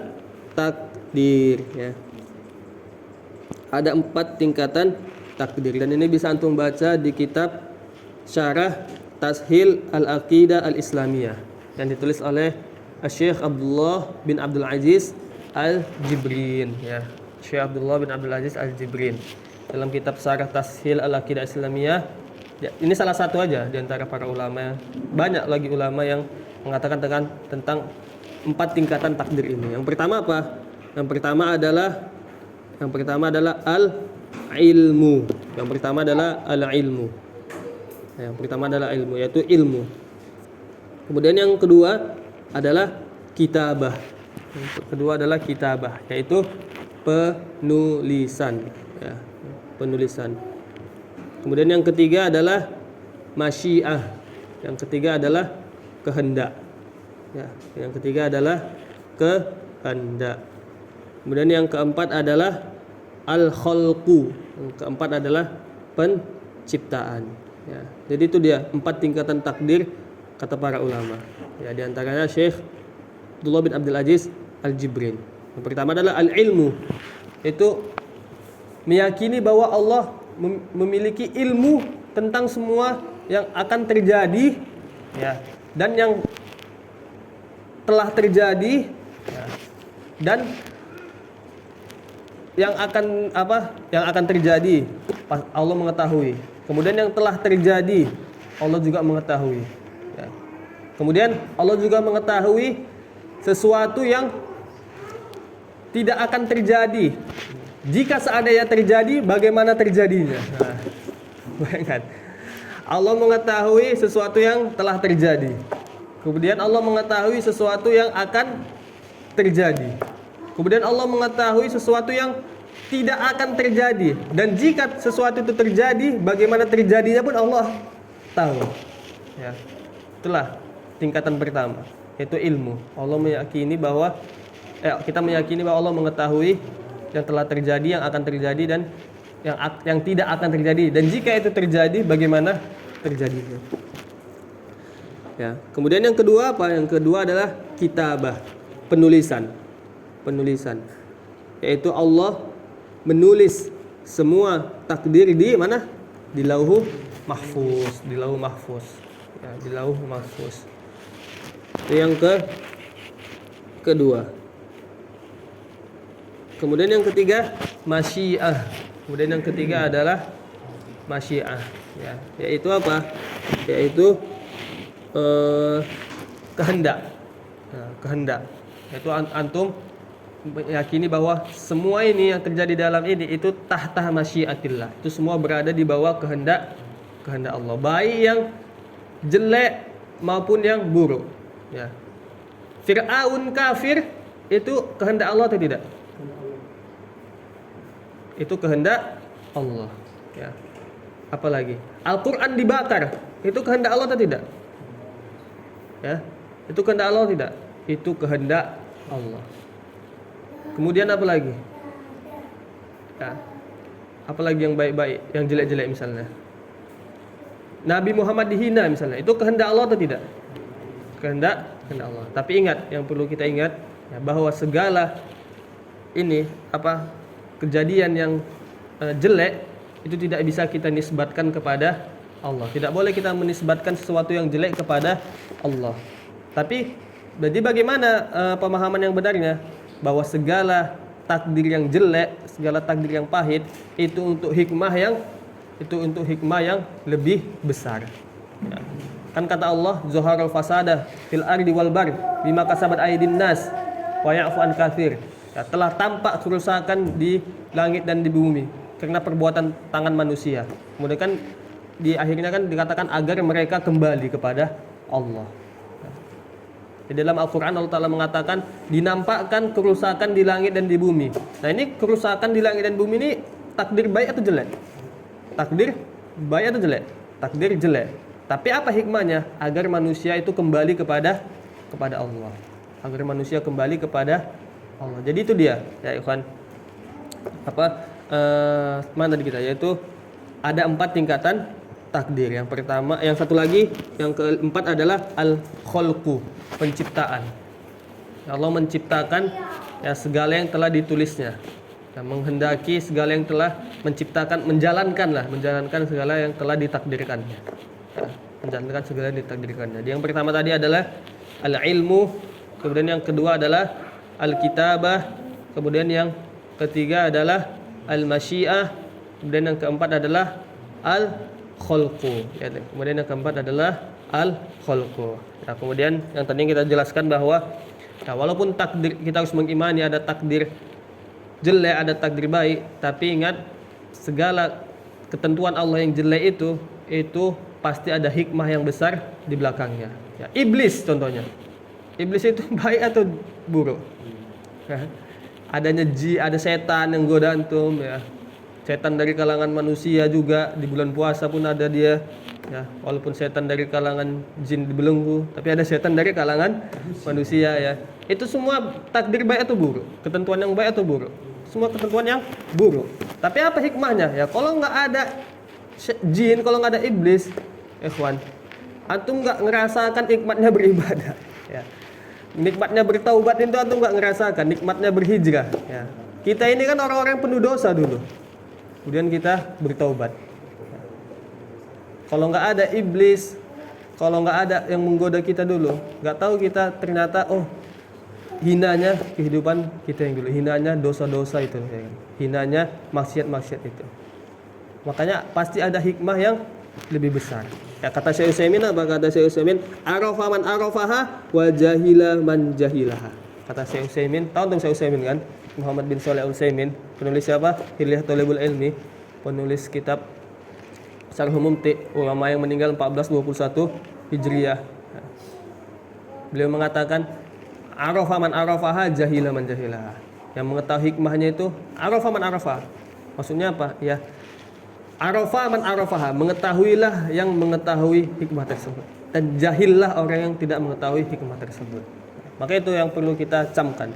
takdir ya. Ada 4 tingkatan takdir, dan ini bisa antum baca di kitab Syarah Tashil Al-Aqidah Al-Islamiyah yang ditulis oleh Syekh Abdullah bin Abdul Aziz Al-Jibrin ya. Syekh Abdullah bin Abdul Aziz Al-Jibrin dalam kitab Syarah Tashil Al-Aqidah Al-Islamiyah ya, ini salah satu aja di antara para ulama. Banyak lagi ulama yang mengatakan tentang 4 tingkatan takdir ini. Yang pertama apa? Yang pertama adalah al-ilmu. Yang pertama adalah al-ilmu. Yang pertama adalah ilmu, yaitu ilmu. Kemudian yang kedua adalah kitabah. Yang kedua adalah kitabah, yaitu penulisan. Ya, penulisan. Kemudian yang ketiga adalah masyiah. Yang ketiga adalah kehendak. Ya, yang ketiga adalah kehendak. Kemudian yang keempat adalah al-khalqu. Yang keempat adalah penciptaan. Ya, jadi itu dia 4 tingkatan takdir kata para ulama. Ya, di antaranya Syekh Abdullah bin Abdul Aziz Al-Jibrin. Yang pertama adalah al-ilmu. Itu meyakini bahwa Allah memiliki ilmu tentang semua yang akan terjadi, ya, dan yang telah terjadi, ya, dan yang akan terjadi Allah mengetahui. Kemudian yang telah terjadi Allah juga mengetahui, ya. Kemudian Allah juga mengetahui sesuatu yang tidak akan terjadi. Jika seandainya terjadi, bagaimana terjadinya? Nah, bayangkan, Allah mengetahui sesuatu yang telah terjadi. Kemudian Allah mengetahui sesuatu yang akan terjadi. Kemudian Allah mengetahui sesuatu yang tidak akan terjadi. Dan jika sesuatu itu terjadi, bagaimana terjadinya pun Allah tahu. Ya, itulah tingkatan pertama, yaitu ilmu. Allah meyakini bahwa kita meyakini bahwa Allah mengetahui yang telah terjadi, yang akan terjadi, dan yang tidak akan terjadi. Dan jika itu terjadi, bagaimana terjadinya? Ya. Kemudian yang kedua apa? Yang kedua adalah kitabah, penulisan. Yaitu Allah menulis semua takdir di mana? Di Lauhul Mahfuz, Ya, di Lauhul Mahfuz. Itu yang kedua. Kemudian yang ketiga, masyiah. Kemudian yang ketiga adalah masyiah, ya, yaitu apa? Yaitu kehendak. Nah, kehendak. Yaitu antum meyakini bahwa semua ini yang terjadi dalam ini itu tahta masyiatillah. Itu semua berada di bawah kehendak Allah, baik yang jelek maupun yang buruk, ya. Fir'aun kafir itu kehendak Allah atau tidak? Itu kehendak Allah, ya. Apalagi Al-Quran dibakar, itu kehendak Allah atau tidak? Ya, itu kehendak Allah atau tidak? Itu kehendak Allah. Kemudian apa lagi? Ya, apalagi yang baik-baik, yang jelek-jelek misalnya. Nabi Muhammad dihina misalnya, itu kehendak Allah atau tidak? Kehendak Allah. Tapi ingat, yang perlu kita ingat, ya, bahwa segala ini kejadian yang jelek itu tidak bisa kita nisbatkan kepada Allah. Tidak boleh kita menisbatkan sesuatu yang jelek kepada Allah. Tapi jadi bagaimana pemahaman yang benarnya? Bahwa segala takdir yang jelek, segala takdir yang pahit itu untuk hikmah yang lebih besar. Ya. Kan kata Allah, zuharul fasada fil ardi wal bar bima kasabat aydin nas wa ya'fu an katsir. Ya, telah tampak kerusakan di langit dan di bumi karena perbuatan tangan manusia. Kemudian kan di akhirnya kan dikatakan agar mereka kembali kepada Allah. Di dalam Al-Quran Allah Ta'ala mengatakan dinampakkan kerusakan di langit dan di bumi. Nah, ini kerusakan di langit dan bumi ini takdir baik atau jelek? Takdir baik atau jelek? Takdir jelek. Tapi apa hikmahnya? Agar manusia itu kembali kepada Allah. Agar manusia kembali kepada Allah. Jadi itu dia, ya ikhwan. Mana tadi kita? Yaitu ada 4 tingkatan takdir. Yang pertama, yang satu lagi, yang keempat adalah al-khalqu, penciptaan. Allah menciptakan ya segala yang telah ditulisnya. Ya, menghendaki segala yang telah menciptakan, menjalankan segala yang telah ditakdirkannya. Ya, menjalankan segala yang ditakdirkannya. Yang pertama tadi adalah al-ilmu, kemudian yang kedua adalah al-kitabah, kemudian yang ketiga adalah al-masyiah, kemudian yang keempat adalah al-khalqu, ya, kemudian yang keempat adalah al-khalqu. Nah, kemudian yang tadi kita jelaskan bahwa ya, walaupun takdir kita harus mengimani ada takdir jelek, ada takdir baik, tapi ingat segala ketentuan Allah yang jelek itu pasti ada hikmah yang besar di belakangnya. Ya, iblis contohnya. Iblis itu baik atau buruk? Ada setan yang goda antum, ya. Setan dari kalangan manusia juga, di bulan puasa pun ada dia, ya. Walaupun setan dari kalangan jin dibelenggu, tapi ada setan dari kalangan manusia, ya. Itu semua takdir baik atau buruk? Ketentuan yang baik atau buruk? Semua ketentuan yang buruk. Tapi apa hikmahnya? Ya, kalau nggak ada jin, kalau nggak ada iblis, ikhwan, antum nggak ngerasakan nikmatnya beribadah. Ya. Nikmatnya bertaubat itu antum nggak ngerasakan, nikmatnya berhijrah. Ya. Kita ini kan orang-orang yang penuh dosa dulu. Kemudian kita bertaubat. Kalau nggak ada iblis, kalau nggak ada yang menggoda kita dulu, nggak tahu kita ternyata hinanya kehidupan kita yang dulu, hinanya dosa-dosa itu, ya. Hinanya maksiat-maksiat itu. Makanya pasti ada hikmah yang lebih besar. Ya, kata Syekh Utsaimin apa? Kata Syekh Utsaimin, arafa man arafaha wa jahila man jahilaha. Kata Syekh Utsaimin, tahu tentang Syekh Utsaimin kan? Muhammad bin Shalih Al-Utsaimin, penulis siapa? Hilyah Thalibul Ilmi, penulis kitab Syarh Mumti, ulama yang meninggal 1421 Hijriah. Beliau mengatakan, arafa man arafaha jahila man jahilaha. Yang mengetahui hikmahnya itu arafa man arafa. Maksudnya apa? Ya, arafa man arafaha, mengetahuilah yang mengetahui hikmah tersebut, dan jahillah orang yang tidak mengetahui hikmah tersebut. Maka itu yang perlu kita camkan,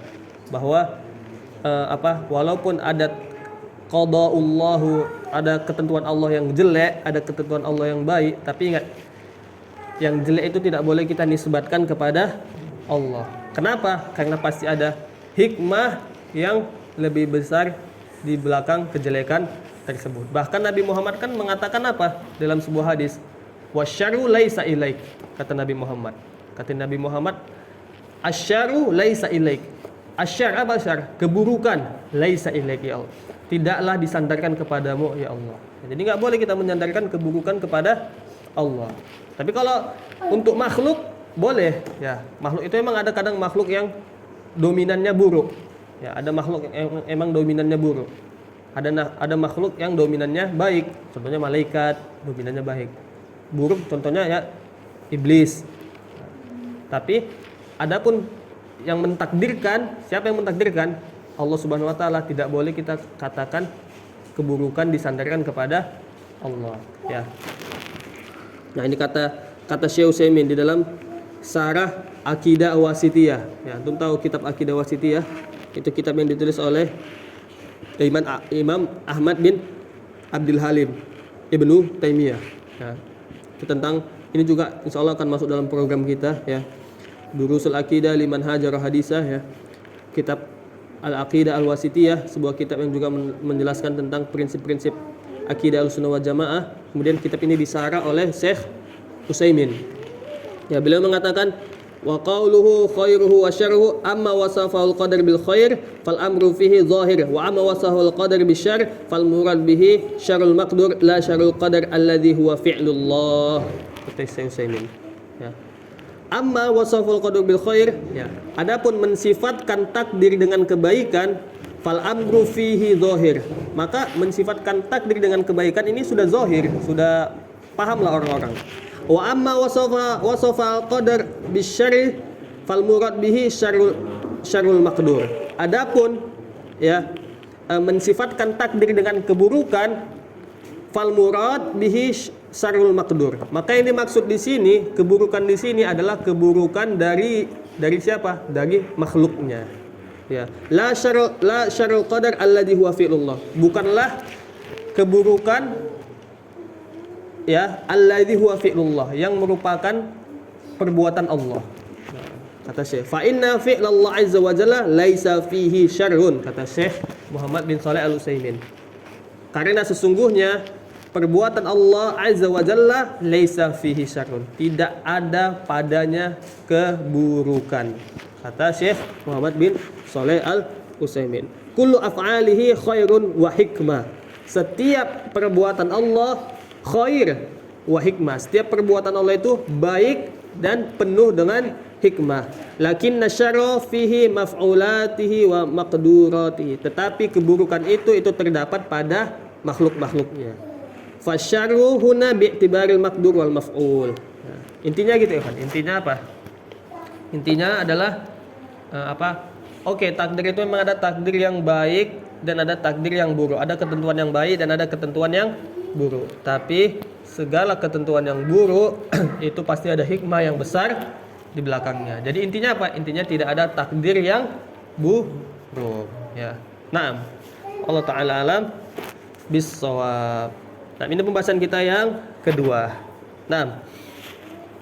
bahwa walaupun ada qada'ullahu, ada ketentuan Allah yang jelek, ada ketentuan Allah yang baik, tapi ingat, yang jelek itu tidak boleh kita nisbatkan kepada Allah. Kenapa? Karena pasti ada hikmah yang lebih besar di belakang kejelekan tersebut. Bahkan Nabi Muhammad kan mengatakan apa dalam sebuah hadis? Wasyarru laisa ilaik, kata Nabi Muhammad. Kata Nabi Muhammad, asyarru laisa ilaik. Asyar apa syar? Keburukan. Laisa ilaik ya Allah. Tidaklah disandarkan kepadamu ya Allah. Jadi nggak boleh kita menyandarkan keburukan kepada Allah. Tapi kalau untuk makhluk boleh ya. Makhluk itu emang ada kadang makhluk yang dominannya buruk. Ya, ada makhluk yang emang dominannya buruk. Ada makhluk yang dominannya baik. Contohnya malaikat, dominannya baik. Buruk contohnya ya iblis. Tapi adapun yang mentakdirkan, siapa yang mentakdirkan? Allah Subhanahu wa taala. Tidak boleh kita katakan keburukan disandarkan kepada Allah, ya. Nah, ini kata Syekh Utsaimin di dalam Syarah Aqidah Wasithiyah. Ya, antum tahu kitab Aqidah Wasithiyah? Itu kitab yang ditulis oleh Imam Ahmad bin Abdul Halim Ibnu Taimiyah. Ya. Itu tentang ini juga insya Allah akan masuk dalam program kita, ya. Durusul Aqidah liman hajar hadisah, ya. Kitab Al-Aqidah Al-Wasithiyah, sebuah kitab yang juga menjelaskan tentang prinsip-prinsip akidah Ahlussunnah wal Jamaah. Kemudian kitab ini disarah oleh Syekh Utsaimin. Ya, beliau mengatakan wa qauluhu khairuhu wa syarruhu amma wasafahul qadar bil khair fal amru fihi zahir wa amma wasafahul qadar bil syarr fal murad bihi syarrul maqdur la syarrul qadar alladhi huwa fi'lullah. Kata Syekh Utsaimin, ya. Amma wasaful qadar bil khair, ya. Adapun mensifatkan takdir dengan kebaikan, fal amru fihi zahir. Maka mensifatkan takdir dengan kebaikan ini sudah zahir, sudah pahamlah orang-orang. Wa amma wasafal qadar bis syarr fal murad bihi syarrul maqdur. Adapun ya mensifatkan takdir dengan keburukan, fal murad bihi syarrul maqdur. Maka ini maksud di sini, keburukan di sini adalah keburukan dari siapa? Dari makhluknya. Ya. La syarrul qadar alladhi huwa fi'lullah. Bukanlah keburukan ya alladhi huwa fi'lullah yang merupakan perbuatan Allah. Kata Syekh, fa inna fi'lallah azza wa jalla laisa fihi syarrun, kata Syekh Muhammad bin Shalih Al-Utsaimin. Karena sesungguhnya perbuatan Allah azza wa jalla laisa fihi syarrun, tidak ada padanya keburukan, kata Syekh Muhammad bin Shalih Al-Utsaimin. Kullu af'alihi khairun wa hikmah. Setiap perbuatan Allah khair wa hikmah. Setiap perbuatan Allah itu baik dan penuh dengan hikmah. Lakinna syarra fihi maf'ulatihi wa maqduratihi. Tetapi keburukan itu terdapat pada makhluk-makhluknya. Fasyarru huna bi'tibaril maqdur wal maf'ul. Nah, intinya gitu ya kan. Intinya apa? Intinya adalah Oke, takdir itu memang ada takdir yang baik dan ada takdir yang buruk. Ada ketentuan yang baik dan ada ketentuan yang buruk. Tapi segala ketentuan yang buruk itu pasti ada hikmah yang besar di belakangnya. Jadi intinya apa? Intinya tidak ada takdir yang buruk, ya. Naam. Allah taala alam bis-shawab. Nah, ini pembahasan kita yang kedua. Naam.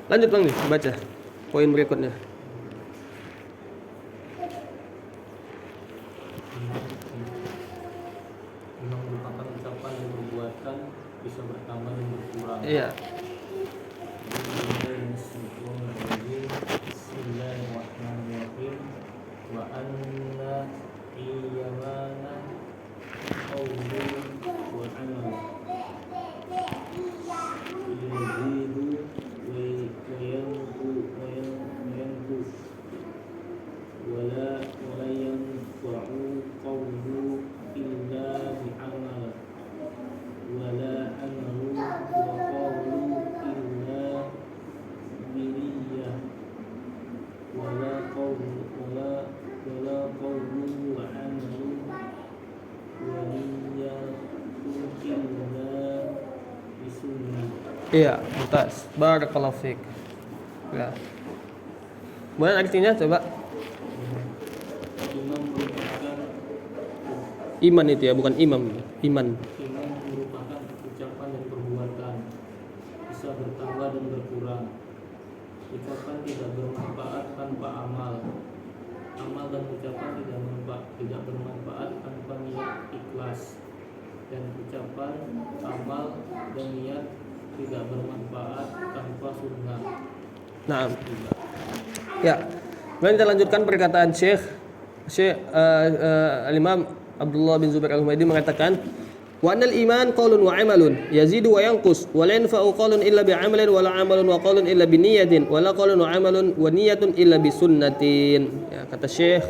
Lanjut Bang nih, baca poin berikutnya. Memang merupakan ucapan dan perbuatan bisa bertambah dan berkurang. Iya. Bismillahirrahmanirrahim. Wa anna iyamana qawlu wa amal yazidu wa yanqus wala yanfa'u qawlu illa bi'amal wala amalu wa qawlu illa biriyah wala qawlu wa amalu wa niyyatu illa bisunnah. Iya, mumtaz. Barakallahu fiik. Ya. Kemudian artinya coba. Imam merupakan Iman itu ya, bukan imam. Iman. Iman merupakan ucapan dan perbuatan bisa bertambah dan berkurang. Ucapan tidak bermanfaat tanpa amal. Amal dan ucapan tidak bermanfaat tanpa niat ikhlas. Dan ucapan, amal, dan niat tidak bermanfaat tanpa sunnah. Nah. Ya. Kemudian kita lanjutkan perkataan Syekh Al-Imam Abdullah bin Zubair Al-Humaydi mengatakan, wa anal iman qaulun wa amalun yazidu wa yanqus wa la yanfa'u qaulun illa bi amalin wa la amalun wa qaulun illa bi niyatin wa la qaulun wa amalun wa niyatun illa bi sunnatin. Ya, kata Syekh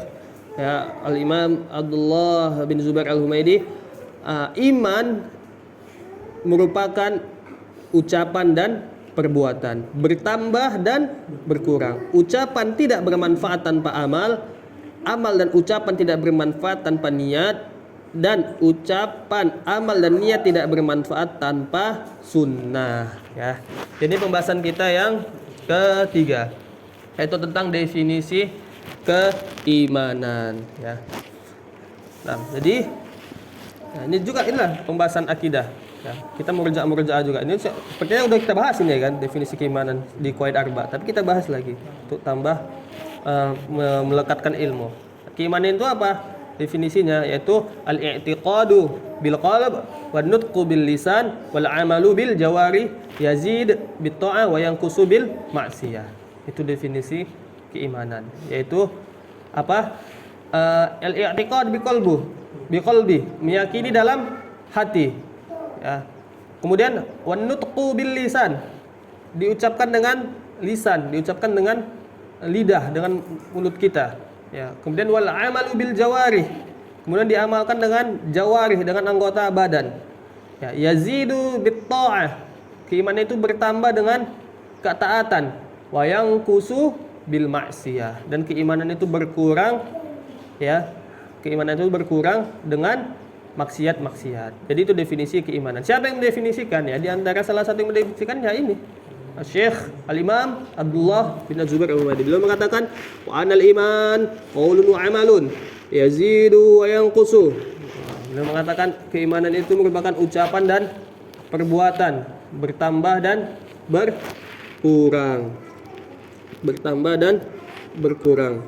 ya Al-Imam Abdullah bin Zubair Al-Humaydi, iman merupakan ucapan dan perbuatan, bertambah dan berkurang. Ucapan tidak bermanfaat tanpa amal, amal dan ucapan tidak bermanfaat tanpa niat, dan ucapan, amal dan niat tidak bermanfaat tanpa sunnah. Ya. Jadi pembahasan kita yang ketiga, yaitu tentang definisi keimanan. Ya. Nah, jadi ini juga inilah pembahasan akidah. Ya, kita murja'ah juga. Ini sepertinya udah kita bahas ini ya kan, definisi keimanan di Qawaid Arba. Tapi kita bahas lagi untuk tambah melekatkan ilmu. Keimanan itu apa? Definisinya yaitu al-i'tiqadu bil qalb wan nutqu bil lisan wal amalu bil jawari yazid bit ta'ah wa yanqusu bil ma'siyah. Itu definisi keimanan, yaitu apa? Al-i'tiqad bi qalbi, meyakini dalam hati. Ya. Kemudian wan nutqu bil lisan, diucapkan dengan lisan, diucapkan dengan lidah, dengan mulut kita. Ya. Kemudian wal amalu bil jawarih, kemudian diamalkan dengan jawarih, dengan anggota badan. Ya, yazidu bit ta'ah, keimanan itu bertambah dengan ketaatan. Wa yanqusu bil ma'siyah, dan keimanan itu berkurang, ya. Keimanan itu berkurang dengan maksiat. Jadi itu definisi keimanan. Siapa yang mendefinisikan? Ya, di antara salah satu yang mendefinisikan ya ini Syekh Al-Imam Abdullah bin Zubair Al-Humaydi. Beliau mengatakan wa anal iman qaulun wa amalun yazidu wa yanqusu. Beliau mengatakan keimanan itu merupakan ucapan dan perbuatan, bertambah dan berkurang. Bertambah dan berkurang.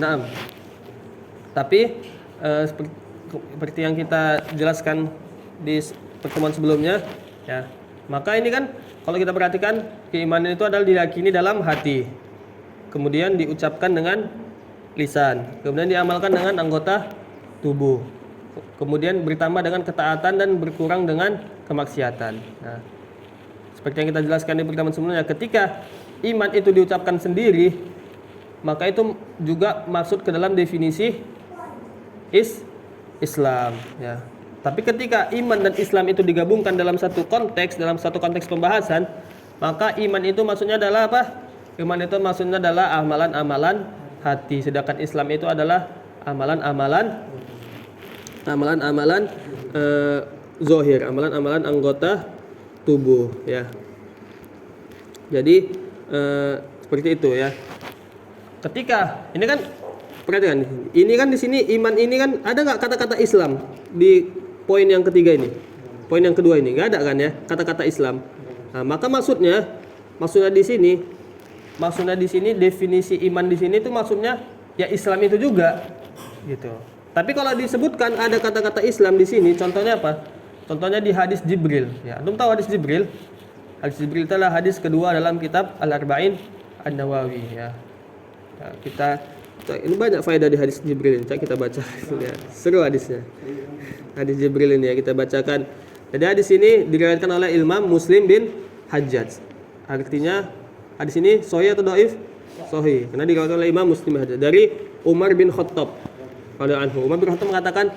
Naam. Tapi seperti yang kita jelaskan di pertemuan sebelumnya, ya, maka ini kan kalau kita perhatikan keimanan itu adalah diyakini dalam hati, kemudian diucapkan dengan lisan, kemudian diamalkan dengan anggota tubuh, kemudian bertambah dengan ketaatan dan berkurang dengan kemaksiatan. Nah, seperti yang kita jelaskan di pertemuan sebelumnya, ketika iman itu diucapkan sendiri, maka itu juga masuk ke dalam definisi Islam, ya. Tapi ketika iman dan Islam itu digabungkan dalam satu konteks pembahasan, maka iman itu maksudnya adalah apa? Iman itu maksudnya adalah amalan-amalan hati, sedangkan Islam itu adalah amalan-amalan zahir, amalan-amalan anggota tubuh, ya. Jadi seperti itu, ya. Ketika ini kan perhatikan, ini kan di sini iman ini kan ada nggak kata-kata Islam di poin yang ketiga ini, poin yang kedua ini nggak ada kan ya kata-kata Islam. Nah, maka maksudnya di sini definisi iman di sini itu maksudnya ya Islam itu juga gitu. Tapi kalau disebutkan ada kata-kata Islam di sini, contohnya apa? Contohnya di hadis Jibril. Ya, antum tahu hadis Jibril? Hadis Jibril itu adalah hadis kedua dalam kitab Al-Arba'in An-Nawawi ya. Ya, ini banyak faedah di hadis Jibril. Kita baca ya. Seru hadisnya. Hadis Jibril ini ya kita bacakan. Jadi hadis ini diriwayatkan oleh Imam Muslim bin Hajjaj. Artinya hadis ini sahih atau dhaif? Sahih. Karena diriwayatkan oleh Imam Muslim bin Hajjaj dari Umar bin Khattab. Umar bin Khattab mengatakan,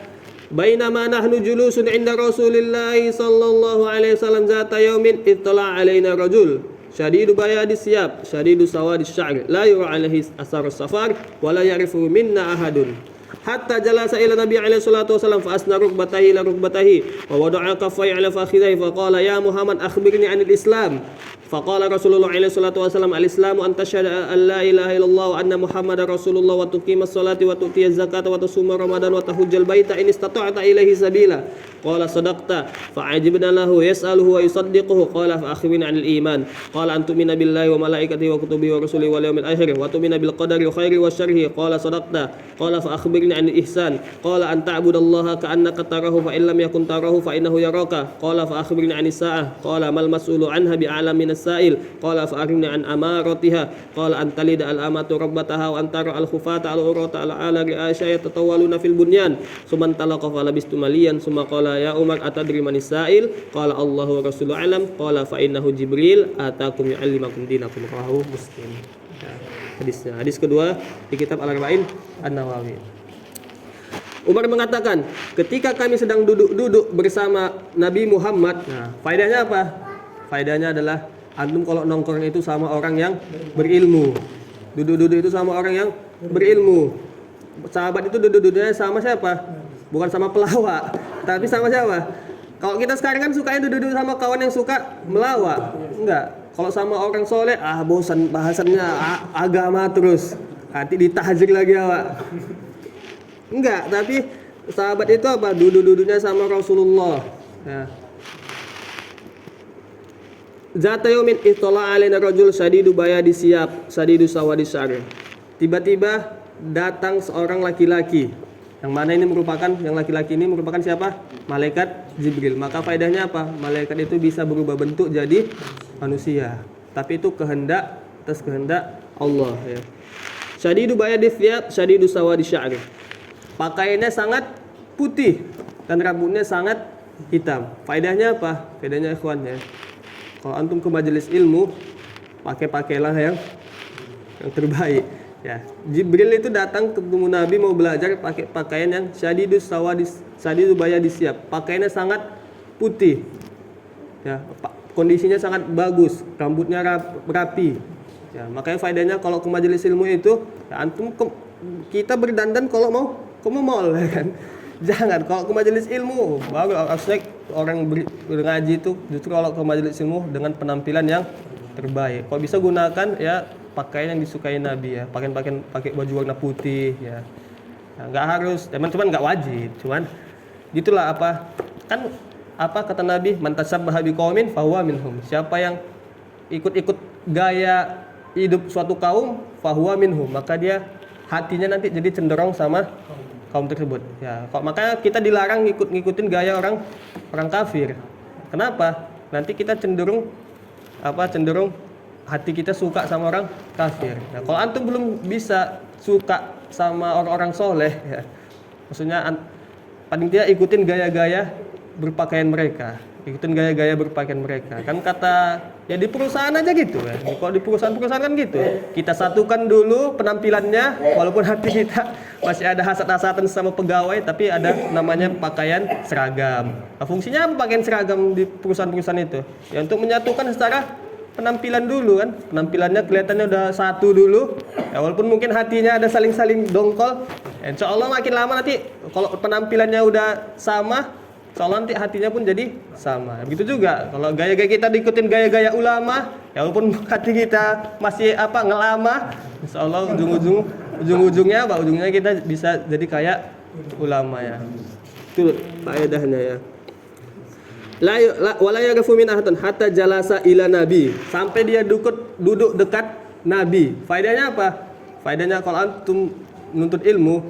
"Bainama nahnu julusun 'inda Rasulillah sallallahu alaihi wasallam zata yaumin ittala 'alaina rajul syadidu bayadis siyab syadidu sawadis sya'r la yura 'alaihi asar as-safar wa la ya'rifu minna ahadun." Hatta jalasa ila Nabi alaihi salatu wasallam fa asna rukbatahi ila rukbatahi wa wada'a kaffai ala fakhidhihi fa qala ya Muhammad akhbirni 'anil Islam. Faqala Rasulullah alaihi salatu wasallam al-Islamu an tashhadu an la ilaha illallah wa anna Muhammadar Rasulullah wa tuqimas salati wa tu'tiyaz zakata wa tasuma Ramadan wa tahujjal baita in istata'ta ilaihi sabila. Qala sadaqta fa'ajibna lahu yas'aluhu wa yusaddiquhu qala fa akhbirni 'anil iman. Qala an tu'mina billahi wa malaikatihi wa kutubihi wa rusulihi wal yawmil akhir wa tu'mina bil qadari khairi wa syarrihi. Qala sadaqta. Qala fa akhbirni 'anil ihsan. Qala an ta'budallaha ka'annaka tarahu fa in lam yakun tarahu fa innahu yaraka. Qala fa akhbirni 'anis sa'ah. Qala mal mas'ulu 'anha bi'alam minas sa'il. Qala fa akhbirni 'an amaratiha. Qala an talida al amatu rabbataha wa antara al khufata al urata al ala ri'asha yatatawaluna fil bunyan. Suman talaqa fa labistu maliyan summa qala ya Umar atadri manis sa'il? Qala Allahu wa rasuluhu a'lam. Qala fa innahu Jibril atakum yu'allimakum dinakum. Rawahu Muslim. Ya, hadisnya. Hadis kedua di kitab Al-Arba'in An-Nawawi. Umar mengatakan, ketika kami sedang duduk bersama Nabi Muhammad. Nah, faedahnya apa? Faedahnya adalah antum kalau nongkrong itu sama orang yang berilmu. Duduk-duduk itu sama orang yang berilmu. Sahabat itu duduk-duduknya sama siapa? Bukan sama pelawak, tapi sama siapa? Kalau kita sekarang kan sukanya duduk-duduk sama kawan yang suka melawak. Enggak. Kalau sama orang soleh, bosan bahasannya agama terus. Nanti ditahzir lagi awak. Enggak, tapi sahabat itu apa? Duduk-duduknya sama Rasulullah. Ya. Zata yaumin ittala 'alaina rajul syadidu bayadi siyab syadidu sawadi syar. Tiba-tiba datang seorang laki-laki. Yang mana ini merupakan, yang laki-laki ini merupakan siapa? Malaikat Jibril. Maka faedahnya apa? Malaikat itu bisa berubah bentuk jadi manusia. Tapi itu atas kehendak Allah ya. Syadidu bayadi siyab syadidu sawadi syar. Pakaiannya sangat putih dan rambutnya sangat hitam. Faedahnya apa? Faedahnya ikhwan ya. Kalau antum ke majelis ilmu, pakailah yang terbaik. Ya, Jibril itu datang ketemu Nabi mau belajar pakai pakaian yang syadidu bayadis siyab. Pakaiannya sangat putih. Ya, kondisinya sangat bagus, rambutnya rapi. Ya, makanya faedahnya kalau ke majelis ilmu itu, ya antum kita berdandan kalau mau ke mall ya kan. Jangan kalau ke majelis ilmu baru asyik orang ngaji itu justru kalau ke majelis ilmu dengan penampilan yang terbaik. Kalau bisa gunakan ya pakaian yang disukai Nabi ya, pakai baju warna putih ya. Nah, nggak harus, cuman nggak wajib, cuman gitulah apa kata Nabi, man tasabbaha biqaumin fahuwa minhum. Siapa yang ikut ikut hidup suatu kaum fahuwa minhum, maka dia hatinya nanti jadi cenderung sama kaum tersebut. Ya, makanya kita dilarang ngikutin gaya orang kafir. Kenapa? Nanti kita cenderung hati kita suka sama orang kafir. Nah, kalau antum belum bisa suka sama orang-orang soleh, ya, maksudnya paling tidak ikutin gaya-gaya berpakaian mereka. Kan kata ya di perusahaan aja gitu ya. Kalau di perusahaan kan gitu. Kita satukan dulu penampilannya, walaupun hati kita masih ada hasad-hasadan sama pegawai, tapi ada namanya pakaian seragam. Nah, fungsinya apa pakaian seragam di perusahaan-perusahaan itu? Ya untuk menyatukan secara penampilan dulu kan. Penampilannya kelihatannya udah satu dulu. Ya walaupun mungkin hatinya ada saling-saling dongkol. Ya, insya Allah makin lama nanti kalau penampilannya udah sama, soalnya nanti hatinya pun jadi sama. Begitu juga kalau gaya-gaya kita diikutin gaya-gaya ulama, ya walaupun hati kita masih ngelama, insyaallah ujung-ujungnya kita bisa jadi kayak ulama ya. Itu faedahnya ya. wala yaghafu min ahadin hatta jalasa ila nabi, sampai dia duduk dekat nabi. Faedahnya apa? Faedahnya kalau antum menuntut ilmu,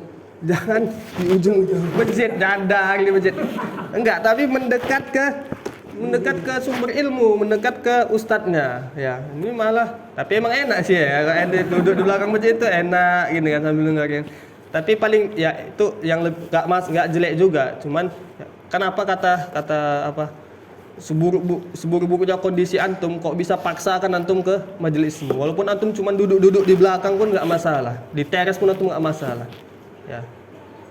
jangan di ujung masjid, dadar di masjid. Enggak, tapi mendekat ke sumber ilmu, mendekat ke ustadznya. Ya, ini malah, tapi emang enak sih ya, kalau duduk di belakang masjid itu enak gini kan sambil dengerin. Tapi paling ya itu yang enggak jelek juga, cuman kenapa kata apa? Seburuk-buruknya kondisi antum kok bisa paksakan antum ke majelis ilmu, walaupun antum cuma duduk di belakang pun enggak masalah, di teras pun antum enggak masalah. Ya.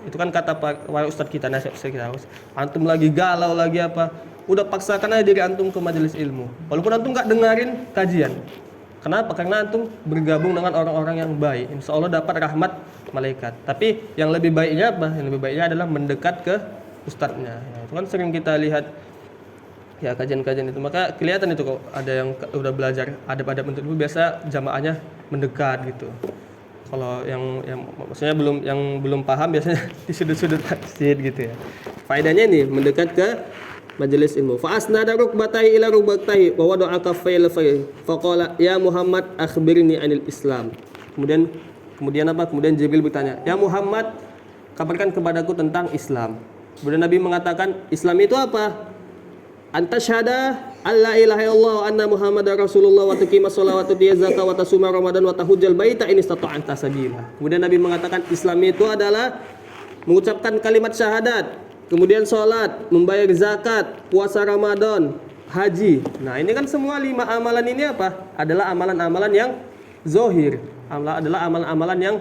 Itu kan kata para ustadz kita, nasihat kita. Antum lagi galau lagi apa? Udah paksakan aja diri antum ke majelis ilmu. Walaupun antum enggak dengerin kajian. Kenapa? Karena antum bergabung dengan orang-orang yang baik. Insya Allah dapat rahmat malaikat. Tapi yang lebih baiknya apa? Yang lebih baiknya adalah mendekat ke ustadznya. Ya, itu kan sering kita lihat ya kajian-kajian itu. Maka kelihatan itu kok ada yang udah belajar adab-adab untuk itu biasa jamaahnya mendekat gitu. Kalau yang maksudnya belum paham biasanya di sudut-sudut masjid gitu ya. Faedahnya ini mendekat ke majelis ilmu. Fa asnada rukbatai ila rukbatai wa wada'a kaffayhi fa qala ya Muhammad akhbirni anil Islam. Kemudian apa? Kemudian Jibril bertanya, "Ya Muhammad, kabarkan kepadaku tentang Islam." Kemudian Nabi mengatakan, "Islam itu apa? Anta syahada alla ilaha illallah wa anna Muhammadar Rasulullah wa tuqimas shalah wa tutiyaz zakah wa tasuma Ramadan wa tahujjal baita in istata'ta sabila." Kemudian Nabi mengatakan Islam itu adalah mengucapkan kalimat syahadat, kemudian sholat, membayar zakat, puasa Ramadan, haji. Nah, ini kan semua 5 amalan ini apa? Adalah amalan-amalan yang zohir, adalah amalan-amalan yang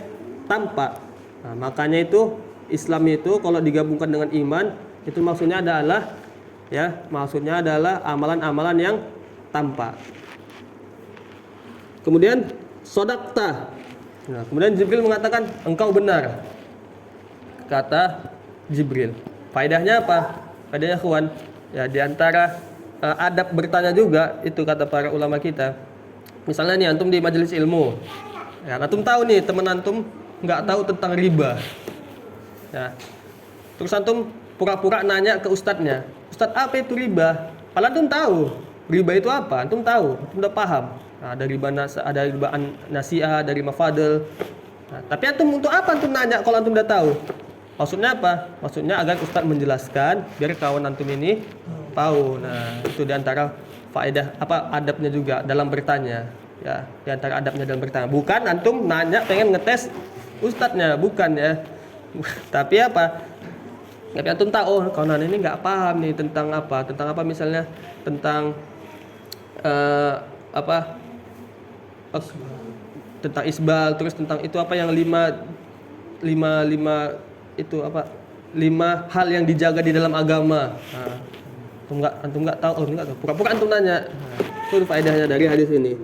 tampak. Nah, makanya itu Islam itu kalau digabungkan dengan iman, itu maksudnya adalah amalan-amalan yang tampak. Kemudian sodakta. Nah, kemudian Jibril mengatakan engkau benar. Kata Jibril. Faedahnya apa? Faedahnya kawan. Ya, diantara adab bertanya juga itu kata para ulama kita. Misalnya nih antum di majelis ilmu. Ya, antum tahu nih teman antum nggak tahu tentang riba. Ya. Terus antum pura-pura nanya ke ustadznya. Ustadz, apa itu riba? Padahal antum tahu riba itu apa, antum tahu, antum udah paham. Nah, ada riba nasi'ah, dari mafadil. Nah, tapi antum untuk apa antum nanya kalau antum udah tahu? Maksudnya apa? Maksudnya agar ustadz menjelaskan biar kawan antum ini tahu. Nah, itu diantara faedah adabnya juga dalam bertanya. Ya, diantara adabnya dalam bertanya. Bukan antum nanya pengen ngetes ustadznya, bukan ya. Tapi apa? Tapi antum tahu, oh kawan ini nggak paham nih tentang apa misalnya tentang tentang isbal, terus tentang itu apa yang lima itu apa 5 hal yang dijaga di dalam agama. Nah, antum nggak tahu, pura-pura antum nanya. Nah, itu faedahnya dari hadis ini.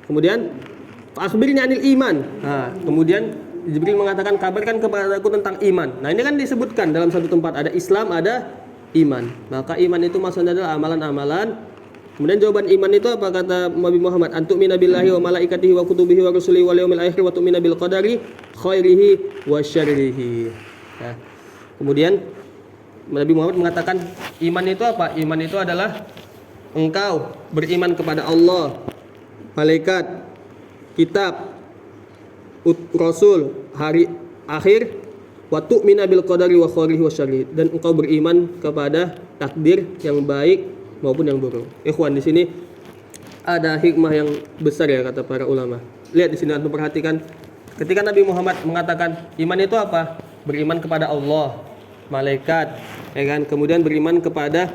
Kemudian akhbirni anil iman. Nah, kemudian Jibril mengatakan kabarkan kepadaku tentang iman. Nah, ini kan disebutkan dalam satu tempat ada Islam, ada iman. Maka iman itu maksudnya adalah amalan-amalan. Kemudian jawaban iman itu apa kata Nabi Muhammad? Antu'mina billahi wa malaikatihi wa kutubihi wa rusulihi wal yaumil akhir wa tu'mina bil qadari khairihi wa syarrihi. Nah, kemudian Nabi Muhammad mengatakan iman itu apa? Iman itu adalah engkau beriman kepada Allah, malaikat, kitab, Rasul, hari akhir, wa tu'mina bil qadari wa khairihi wa syarrihi, dan engkau beriman kepada takdir yang baik maupun yang buruk. Ikhwan, di sini ada hikmah yang besar ya kata para ulama. Lihat di sini antum perhatikan ketika Nabi Muhammad mengatakan iman itu apa? Beriman kepada Allah, malaikat, ya kan? Kemudian beriman kepada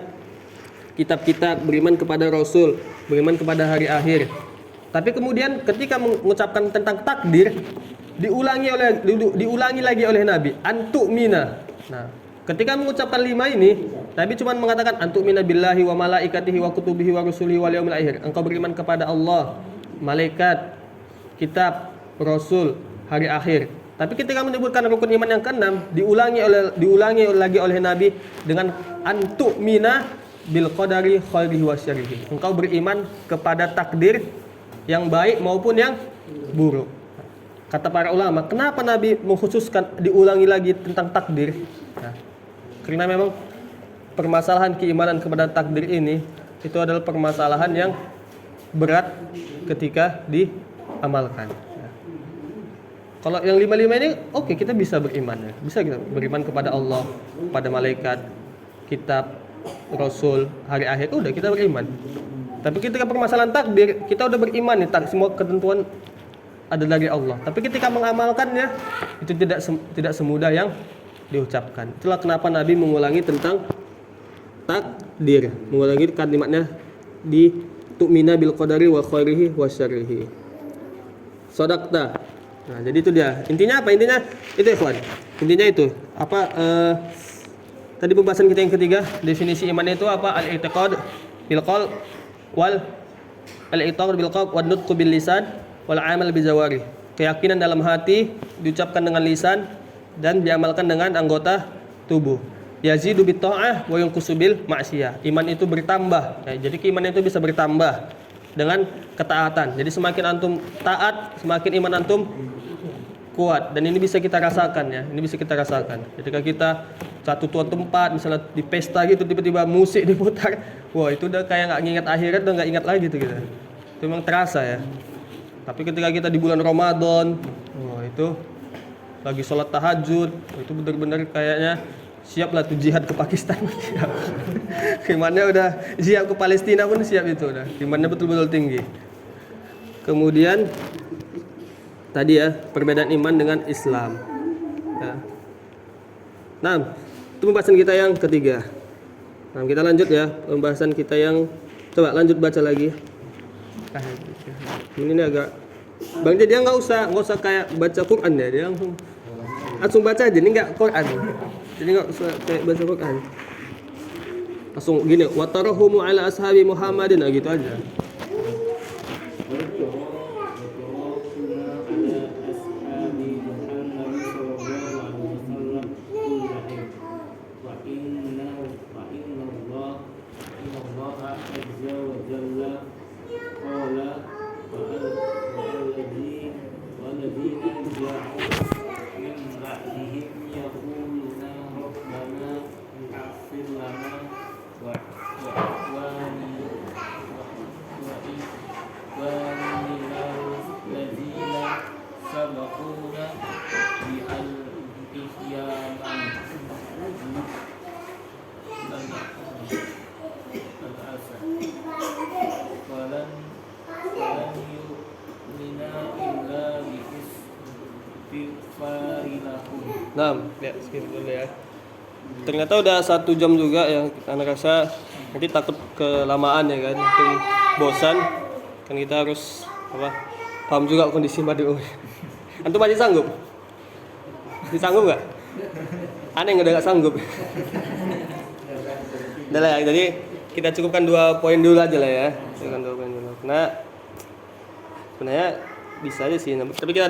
kitab-kitab, beriman kepada Rasul, beriman kepada hari akhir. Tapi kemudian ketika mengucapkan tentang takdir diulangi lagi oleh Nabi, antu'mina. Nah, ketika mengucapkan 5 ini, Nabi cuma mengatakan antu'mina billahi wa malaikatihi wa kutubihi wa rusulihi wal yaumil akhir. Engkau beriman kepada Allah, malaikat, kitab, Rasul, hari akhir. Tapi ketika menyebutkan rukun iman yang ke-6, diulangi lagi oleh Nabi dengan antu'mina bil qadari khairihi wa syarrihi. Engkau beriman kepada takdir yang baik maupun yang buruk. Kata para ulama, kenapa Nabi mengkhususkan diulangi lagi tentang takdir? Nah, karena memang permasalahan keimanan kepada takdir ini itu adalah permasalahan yang berat ketika diamalkan. Kalau yang 5 ini oke, kita bisa beriman ya. Bisa kita beriman kepada Allah, pada malaikat, kitab, rasul, hari akhir, udah kita beriman. Tapi ketika permasalahan takdir, kita udah beriman nih, semua ketentuan ada dari Allah. Tapi ketika mengamalkannya itu tidak semudah yang diucapkan. Itulah kenapa Nabi mengulangi tentang takdir, mengulangi kalimatnya di tu'mina bil qadari wa khairihi wa syarrihi. Shadaqta. Nah, jadi itu dia. Intinya apa? Intinya itu ikhwan. Intinya itu. Apa tadi pembahasan kita yang ketiga, definisi iman itu apa? Al-i'tiqad bil qalb wal al-i'tiqad bil qalb wa nutq bil lisan wal amal bil jawari. Keyakinan dalam hati diucapkan dengan lisan dan diamalkan dengan anggota tubuh. Yazidu bit ta'ah wa yanqusu bil ma'siyah. Iman itu bertambah. Ya, jadi keimanan itu bisa bertambah dengan ketaatan. Jadi semakin antum taat, semakin iman antum kuat. Dan ini bisa kita rasakan ya. Ini bisa kita rasakan. Ketika kita satu tuan tempat, misalnya di pesta gitu, tiba-tiba musik diputar, wah itu udah kayak nggak ngingat akhirat, udah nggak ingat lagi tuh kita. Itu memang terasa ya. Tapi ketika kita di bulan Ramadan, wah itu lagi sholat tahajud, itu benar-benar kayaknya siap lah tuh jihad ke Pakistan. Imannya udah siap, ke Palestina pun siap itu udah. Imannya betul-betul tinggi. Kemudian tadi ya, perbedaan iman dengan Islam. Ya. Nah, itu pembahasan kita yang ketiga. Nah, kita lanjut ya, pembahasan kita yang coba lanjut baca lagi. Ini agak Bang, jadi dia nggak usah kayak baca Quran ya, dia langsung baca aja, ini nggak Quran. Jadi nggak usah kayak baca Quran. Langsung gini, wa tarahumu ala ashabi Muhammadin, gitu aja. Nah, lihat skip dulu ya. Ternyata udah 1 jam juga ya. Anak rasa nanti takut kelamaan ya kan, mungkin bosan. Kan kita harus paham juga kondisi Madu. Antum masih sanggup? Masih sanggup nggak? Aneh udah nggak sanggup. Udah lah ya, jadi kita cukupkan 2 poin dulu aja lah ya. Cukupkan 2 poin dulu. Nah, sebenarnya bisa aja sih. Tapi kita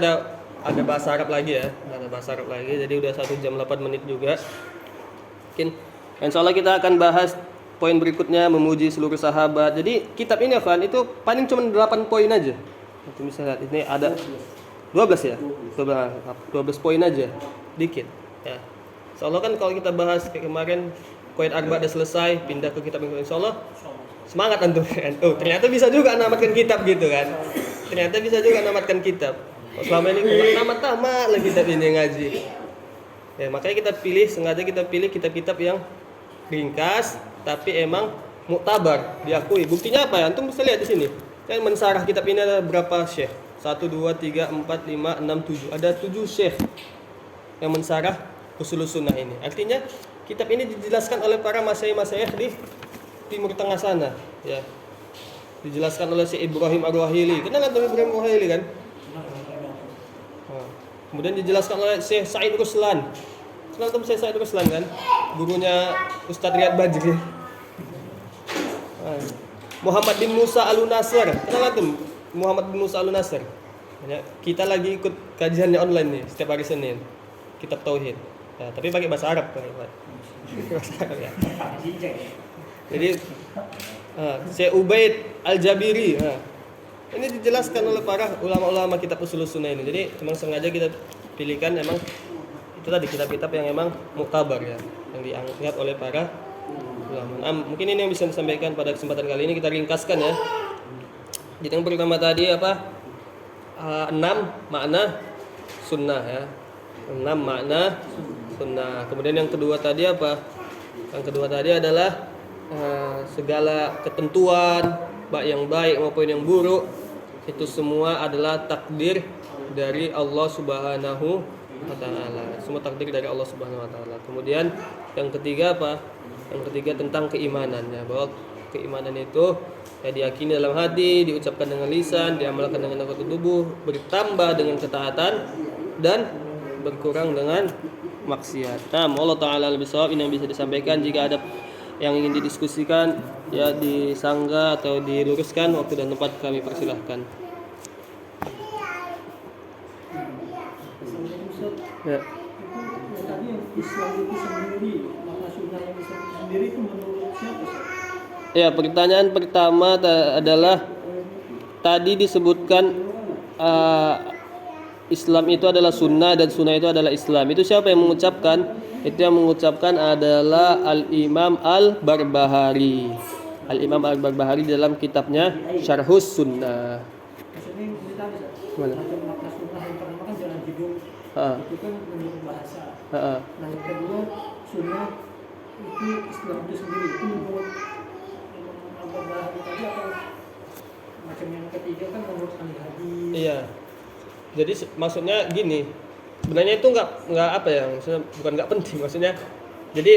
ada bahasa Arab lagi ya, ada bahasa Arab lagi. Jadi udah 1 jam 8 menit juga. Mungkin insyaallah kita akan bahas poin berikutnya, memuji seluruh sahabat. Jadi kitab ini kan itu paling cuma 8 poin aja. Nanti bisa lihat ini ada 12 ya. 12 poin aja. Dikit ya. Insyaallah kan kalau kita bahas kayak kemarin poin Arba udah selesai, pindah ke kitab yang insyaallah semangat antum kan. Oh, ternyata bisa juga namatkan kitab gitu kan. Ternyata bisa juga namatkan kitab. Selama ini tamat lagi kitab ini ngaji. Ya, makanya sengaja kita pilih kitab-kitab yang ringkas tapi emang muktabar, diakui. Buktinya apa ya? Antum bisa lihat di sini. Kan mensarah kitab ini ada berapa syekh? 1 2 3 4 5 6 7. Ada 7 syekh yang mensarah Ushulus Sunnah ini. Artinya kitab ini dijelaskan oleh para masyayikh di Timur Tengah sana, ya. Dijelaskan oleh Syekh Ibrahim Ar-Ruhaili. Kenal antum Ibrahim Ar-Ruhaili kan? Kemudian dijelaskan oleh Syekh Said Ruslan. Kenal tuh Syekh Said Ruslan kan? Gurunya Ustadz Riyad Badri. Muhammad bin Musa Al-Nasr. Kenal tuh Muhammad bin Musa Al-Nasr. Kita lagi ikut kajiannya online nih setiap hari Senin. Kitab Tauhid. Ya, tapi pakai bahasa Arab kan, Pak. Bahasa Arab ya. Jadi Syekh Ubaid Al-Jabiri. Ini dijelaskan oleh para ulama-ulama kitab Ushulus Sunnah ini. Jadi memang sengaja kita pilihkan emang itu tadi kitab-kitab yang emang muktabar ya, yang diangkat oleh para ulama. Mungkin ini yang bisa disampaikan pada kesempatan kali ini, kita ringkaskan ya. Jadi yang pertama tadi apa? 6 makna sunnah ya. 6 makna sunnah. Kemudian yang kedua tadi apa? Yang kedua tadi adalah segala ketentuan baik yang baik maupun yang buruk itu semua adalah takdir dari Allah Subhanahu wa taala. Semua takdir dari Allah Subhanahu wa taala. Kemudian yang ketiga apa? Yang ketiga tentang keimanannya, bahwa keimanan itu ya diyakini dalam hati, diucapkan dengan lisan, diamalkan dengan anggota tubuh, bertambah dengan ketaatan dan berkurang dengan maksiat. Nah, Allah taala lebih shawab. Ini yang bisa disampaikan. Jika ada yang ingin didiskusikan ya disanggah atau diluruskan, waktu dan tempat kami persilahkan. Ya. Tadi yang Islam itu sendiri, makna sunnah yang Islam itu sendiri itu menurut siapa? Ya, pertanyaan pertama adalah tadi disebutkan Islam itu adalah sunnah dan sunnah itu adalah Islam. Itu siapa yang mengucapkan? Itu yang mengucapkan adalah Al-Imam Al-Barbahari. Al-Imam Al-Barbahari dalam kitabnya Syarhus Sunnah. Maksudnya ini tadi, Mana? makna sunnah yang pertama kan jalan hidup, itu kan menurut bahasa. Nah yang kedua sunnah itu Islam itu sendiri, itu menurut Imam Al-Barbahari tadi atau macam yang ketiga kan menurut Al-Hadis. Iya. Jadi maksudnya gini, sebenarnya itu nggak apa ya, maksudnya bukan nggak penting, maksudnya jadi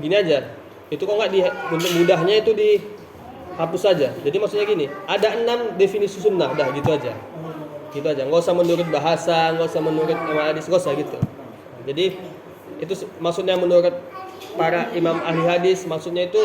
gini aja, itu kok nggak untuk mudahnya itu dihapus saja. Jadi maksudnya gini, ada 6 definisi sunnah, dah gitu aja, nggak usah menurut bahasa, nggak usah menurut hadis, nggak usah gitu. Jadi itu maksudnya menurut para imam ahli hadis, maksudnya itu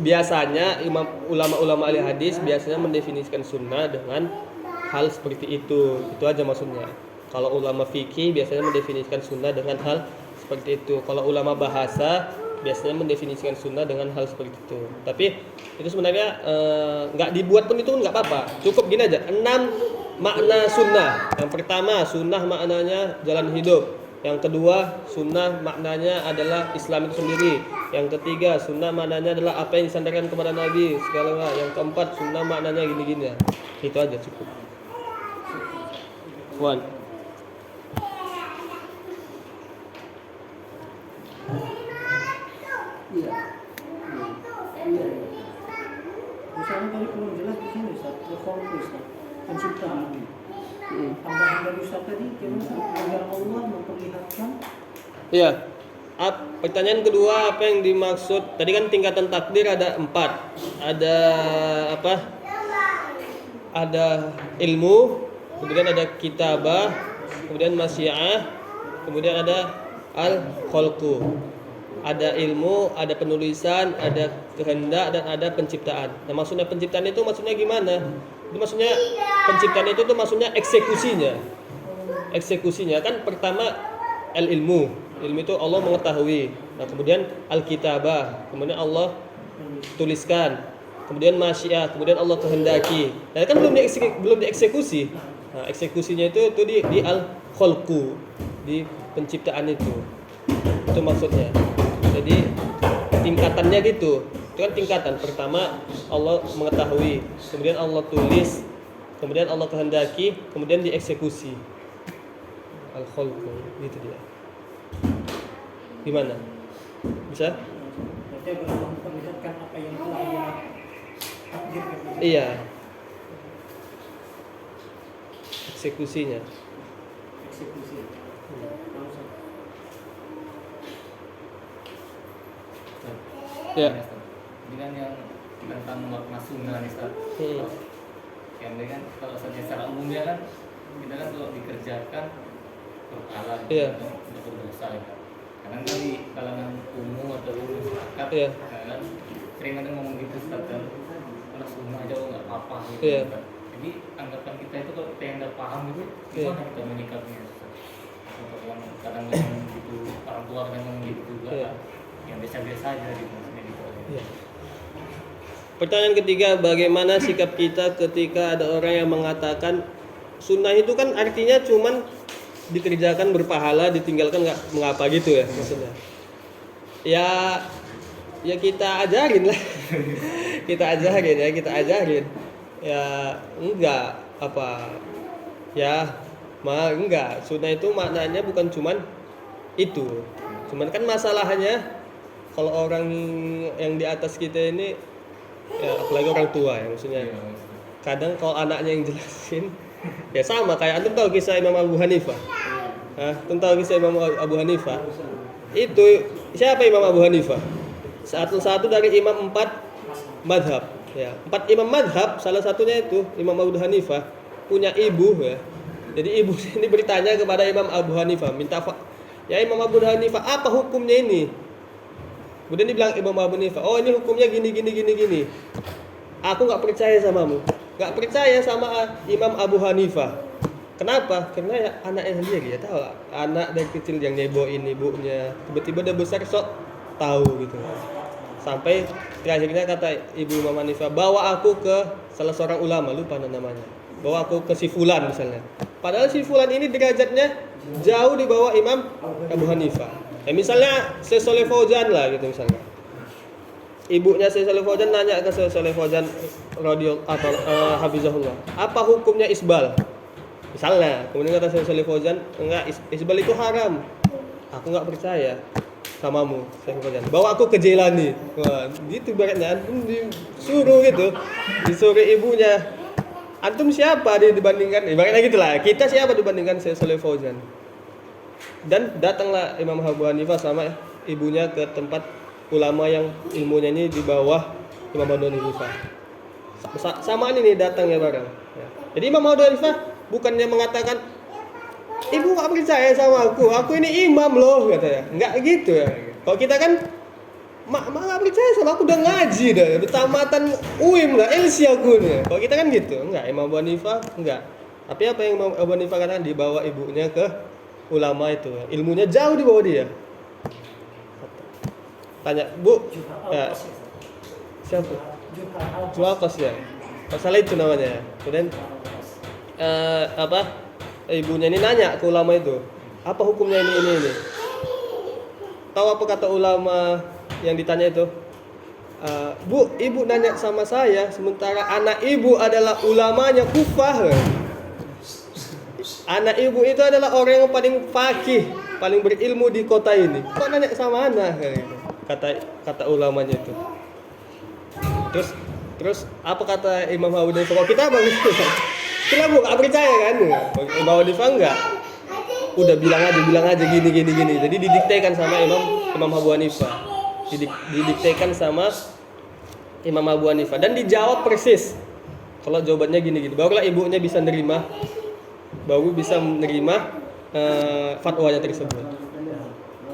biasanya ulama-ulama ahli hadis biasanya mendefinisikan sunnah dengan hal seperti itu aja maksudnya. Kalau ulama fikih biasanya mendefinisikan sunnah dengan hal seperti itu. Kalau ulama bahasa biasanya mendefinisikan sunnah dengan hal seperti itu. Tapi itu sebenarnya nggak dibuat pun itu nggak apa-apa. Cukup gini aja, 6 makna sunnah. Yang pertama, sunnah maknanya jalan hidup. Yang kedua, sunnah maknanya adalah Islam itu sendiri. Yang ketiga, sunnah maknanya adalah apa yang disandarkan kepada Nabi segala. Yang keempat, sunnah maknanya gini-gini. Itu aja cukup. One. Iya. Misalnya tadi belum jelas di sini Ustaz, al-Khalq Ustaz, penciptaan. Tambahan dari Ustaz tadi, agar Allah memperlihatkan. Iya. Pertanyaan kedua, apa yang dimaksud? Tadi kan tingkatan takdir ada 4. Ada apa? Ada ilmu, kemudian ada kitabah, kemudian masyiah, kemudian ada al-khalqu. Ada ilmu, ada penulisan, ada kehendak, dan ada penciptaan. Nah, maksudnya penciptaan itu maksudnya gimana? Itu maksudnya penciptaan itu tuh maksudnya eksekusinya. Eksekusinya kan pertama al-ilmu. Ilmu itu Allah mengetahui. Nah, kemudian al-kitabah, kemudian Allah tuliskan. Kemudian masyiah, kemudian Allah kehendaki. Nah, kan belum dieksekusi. Nah, eksekusinya itu di al-khalqu, di penciptaan itu. Itu maksudnya. Jadi tingkatannya gitu. Itu kan tingkatan. Pertama Allah mengetahui, kemudian Allah tulis, kemudian Allah kehendaki, kemudian dieksekusi. Al-khalqu, gitu dia. Gimana? Bisa? Berarti agar Allah memperlihatkan apa yang telah Dia takdirkan. Iya. Eksekusinya. Eksekusi. Ya. Ini kan yang tentang makna sunnah nih Ustaz. Yang ini kan kalau secara umumnya kan kita kan kalau dikerjakan berpahala, Iya. tidak berdosa ya. Karena kan di kalangan umum atau masyarakat, Iya. kan sering ada ngomong gitu Ustaz kan, kalau sunnah aja nggak apa-apa gitu. Iya. Kan. Jadi anggapan kita itu kalau kita yang nggak paham itu Iya. gimana kita menyikapinya Ustaz? Untuk yang kadang ngomong gitu, orang tua kadang ngomong gitu juga, Iya. yang biasa-biasa aja gitu maksudnya gitu. Ya. Pertanyaan ketiga, bagaimana sikap kita ketika ada orang yang mengatakan sunnah itu kan artinya cuman dikerjakan berpahala, ditinggalkan nggak mengapa gitu ya maksudnya. Ya kita ajarin lah. kita ajarin ya enggak apa ya enggak, sunnah itu maknanya bukan cuman itu, cuman kan masalahnya kalau orang yang di atas kita ini ya, apalagi orang tua ya maksudnya, kadang kalau anaknya yang jelasin ya sama kayak antum tahu kisah Imam Abu Hanifah. Abu Hanifah itu siapa Imam Abu Hanifah? Satu dari imam 4 madhab ya. 4 imam madhab, salah satunya itu Imam Abu Hanifah punya ibu ya. Jadi ibu ini bertanya kepada Imam Abu Hanifah, ya Imam Abu Hanifah, apa hukumnya ini? Kemudian dibilang Imam Abu Hanifah, oh ini hukumnya gini. Aku nggak percaya samamu, nggak percaya sama Imam Abu Hanifah. Kenapa? Karena ya anaknya sendiri ya tahu, anak dari kecil yang nyeboin ibunya, tiba-tiba udah besar sok tahu gitu. Sampai terakhirnya kata Ibu Imam Hanifah, bawa aku ke salah seorang ulama, lupa namanya. Bawa aku ke si fulan misalnya. Padahal si fulan ini derajatnya jauh di bawah Imam Abu Hanifah. Ya misalnya Syekh Shalih Fauzan lah gitu misalnya. Ibunya Syekh Shalih Fauzan nanya ke Syekh Shalih Fauzan hafizahullah, apa hukumnya isbal? Misalnya, kemudian kata Syekh Shalih Fauzan, enggak, isbal itu haram. Aku enggak percaya samamu, Syekh Fauzan. Bawa aku ke Jailani. Wah, gitu baratnya antum disuruh gitu. Disuruh ibunya. Antum siapa dibandingkan? Ibaratnya gitulah. Kita siapa dibandingkan Syekh Shalih Fauzan? Dan datanglah Imam Abu Hanifah sama ibunya ke tempat ulama yang ilmunya ini di bawah Imam Abu Hanifah. Samaan ini datangnya bareng. Ya. Jadi Imam Abu Hanifah bukannya mengatakan ibu gak percaya sama aku ini imam loh katanya, enggak gitu ya. Kalau kita kan mak gak percaya sama aku, udah ngaji dah, udah tamatan UIM lah, LC aku nih. Kalau kita kan gitu, enggak. Imam Abu Hanifah enggak. Tapi apa yang Imam Abu Hanifah katakan, dibawa ibunya ke ulama itu, ilmunya jauh di bawah dia. Tanya, Bu, ya, siapa? Jualkos ya, masalah itu namanya. Kemudian ibunya ini nanya ke ulama itu, apa hukumnya ini? Tahu apa kata ulama yang ditanya itu? Bu, ibu nanya sama saya, sementara anak ibu adalah ulamanya Kufah. Anak ibu itu adalah orang yang paling faqih, paling berilmu di kota ini. Kok nanya sama anak? Kata ulamanya itu. Terus apa kata Imam Abu Hanifah? Kalau kita bagus. Kita gak percaya kan? Imam Abu Hanifah enggak. Udah bilang aja gini. Jadi didiktekan sama Imam Abu Hanifah. Didiktekan sama Imam Abu Hanifah dan dijawab persis. Kalau jawabannya gini. Barulah ibunya bisa menerima fatwanya tersebut.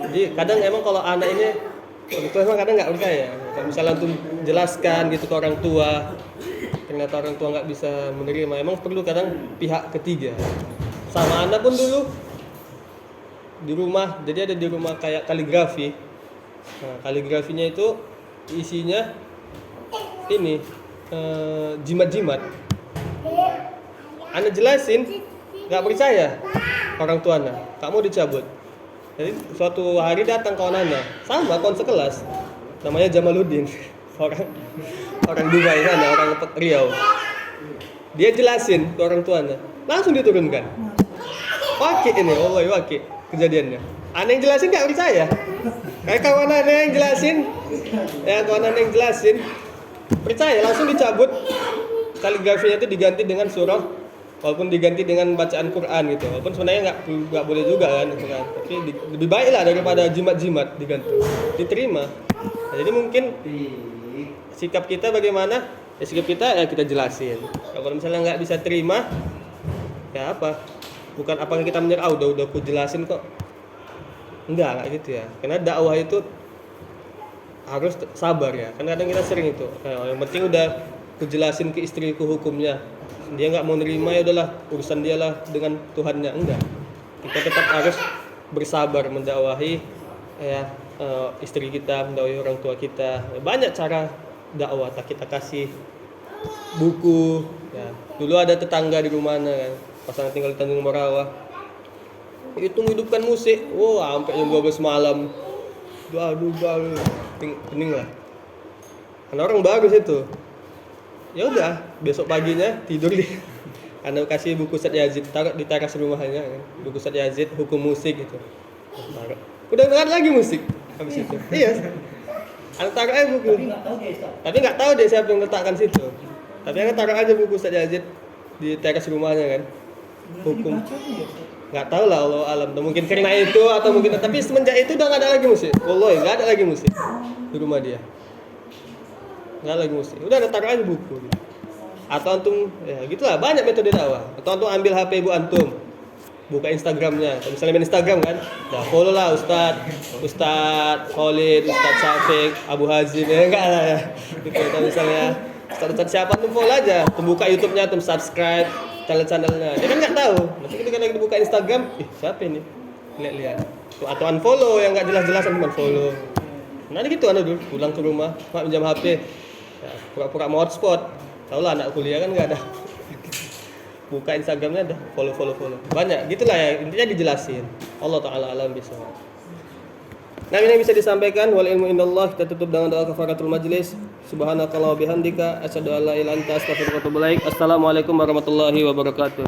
Jadi kadang emang kalau anak ini itu emang kadang nggak percaya. Kalau misalnya untuk jelaskan gitu ke orang tua, ternyata orang tua nggak bisa menerima. Emang perlu kadang pihak ketiga. Sama anak pun dulu di rumah, jadi ada di rumah kayak kaligrafi. Nah, kaligrafinya itu isinya ini jimat-jimat. Anak jelasin, nggak percaya orang tua anak, kamu dicabut. Jadi suatu hari datang kawan anak, sama kawan sekelas, namanya Jamaluddin, orang Dubai sana, orang Riau. Dia jelasin ke orang tuanya, langsung diturunkan. Wakil ini, wakil kejadiannya. Aneh yang jelasin nggak percaya. Kayak kawan aneh yang jelasin, percaya, langsung dicabut. Kaligrafinya itu diganti dengan surah, walaupun diganti dengan bacaan Quran gitu. Walaupun sebenarnya nggak boleh juga kan, gitu kan. Tapi lebih baik lah daripada jimat-jimat diganti. Diterima. Nah, jadi mungkin sikap kita bagaimana? Ya, sikap kita ya kita jelasin. Kalau misalnya nggak bisa terima, ya apa? Bukan apakah kita menyerah, udah aku jelasin kok. Enggak gitu ya. Karena dakwah itu harus sabar ya. Karena kadang kita sering itu. Yang penting udah aku jelasin ke istriku hukumnya. Dia nggak mau nerima, ya udahlah urusan dia lah dengan Tuhannya. Enggak. Kita tetap harus bersabar mendakwahi istri kita, mendakwahi orang tua kita. Banyak cara dakwah. Kita kasih buku. Ya. Dulu ada tetangga di rumahnya kan, pasangan tinggal di Tanjung Morawa. Itu menghidupkan musik, sampai jam 12 malam. doa pening lah. Karena orang bagus itu. Ya udah, besok paginya tidur di Anda kasih buku Ustaz Yazid, taruh di teras rumahnya kan. Buku Ustaz Yazid hukum musik gitu. Taruh. Udah enggak ada lagi musik habis itu. Iya. Anda taruh aja buku. Tapi nggak tahu dia siapa yang letakkan situ. Tapi Anda taruh aja buku Ustaz Yazid di teras rumahnya kan. Hukum. Nggak tahu lah Allah alam. Mungkin karena itu atau mungkin, tapi semenjak itu udah nggak ada lagi musik. Wallahi nggak ada lagi musik di rumah dia. Nggak ada lagi musik. Udah ada taruh aja buku. Atau antum ya gitulah, banyak metode dakwah. Atau antum ambil HP ibu antum, buka Instagramnya. Kalau misalnya main Instagram kan, dah follow lah Ustadz Khalid, Ustadz Syafiq, Abu Hazim, ya enggak lah ya. Gitu. Kalau misalnya Ustadz siapa antum follow aja. Antum buka YouTube-nya, antum subscribe channel-channelnya. Dia kan nggak tahu. Nanti ketika lagi dibuka Instagram, siapa ini? Lihat-lihat. Atau unfollow yang nggak jelas-jelas antum unfollow. Nanti gitu dulu, pulang ke rumah, pinjam HP, ya, pura-pura mau hotspot. Tahu lah anak kuliah kan nggak ada. Buka Instagramnya ada follow. Banyak, gitulah ya, intinya dijelasin. Allah Ta'ala alam bisawab. Nah ini yang bisa disampaikan. Wal ilmu indallah. Kita tutup dengan doa kafaratul majlis. Subhanakallah wa bihamdika asyhadu an la ilaha illa anta astaghfiruka wa atubu ilaik. Assalamualaikum warahmatullahi wabarakatuh.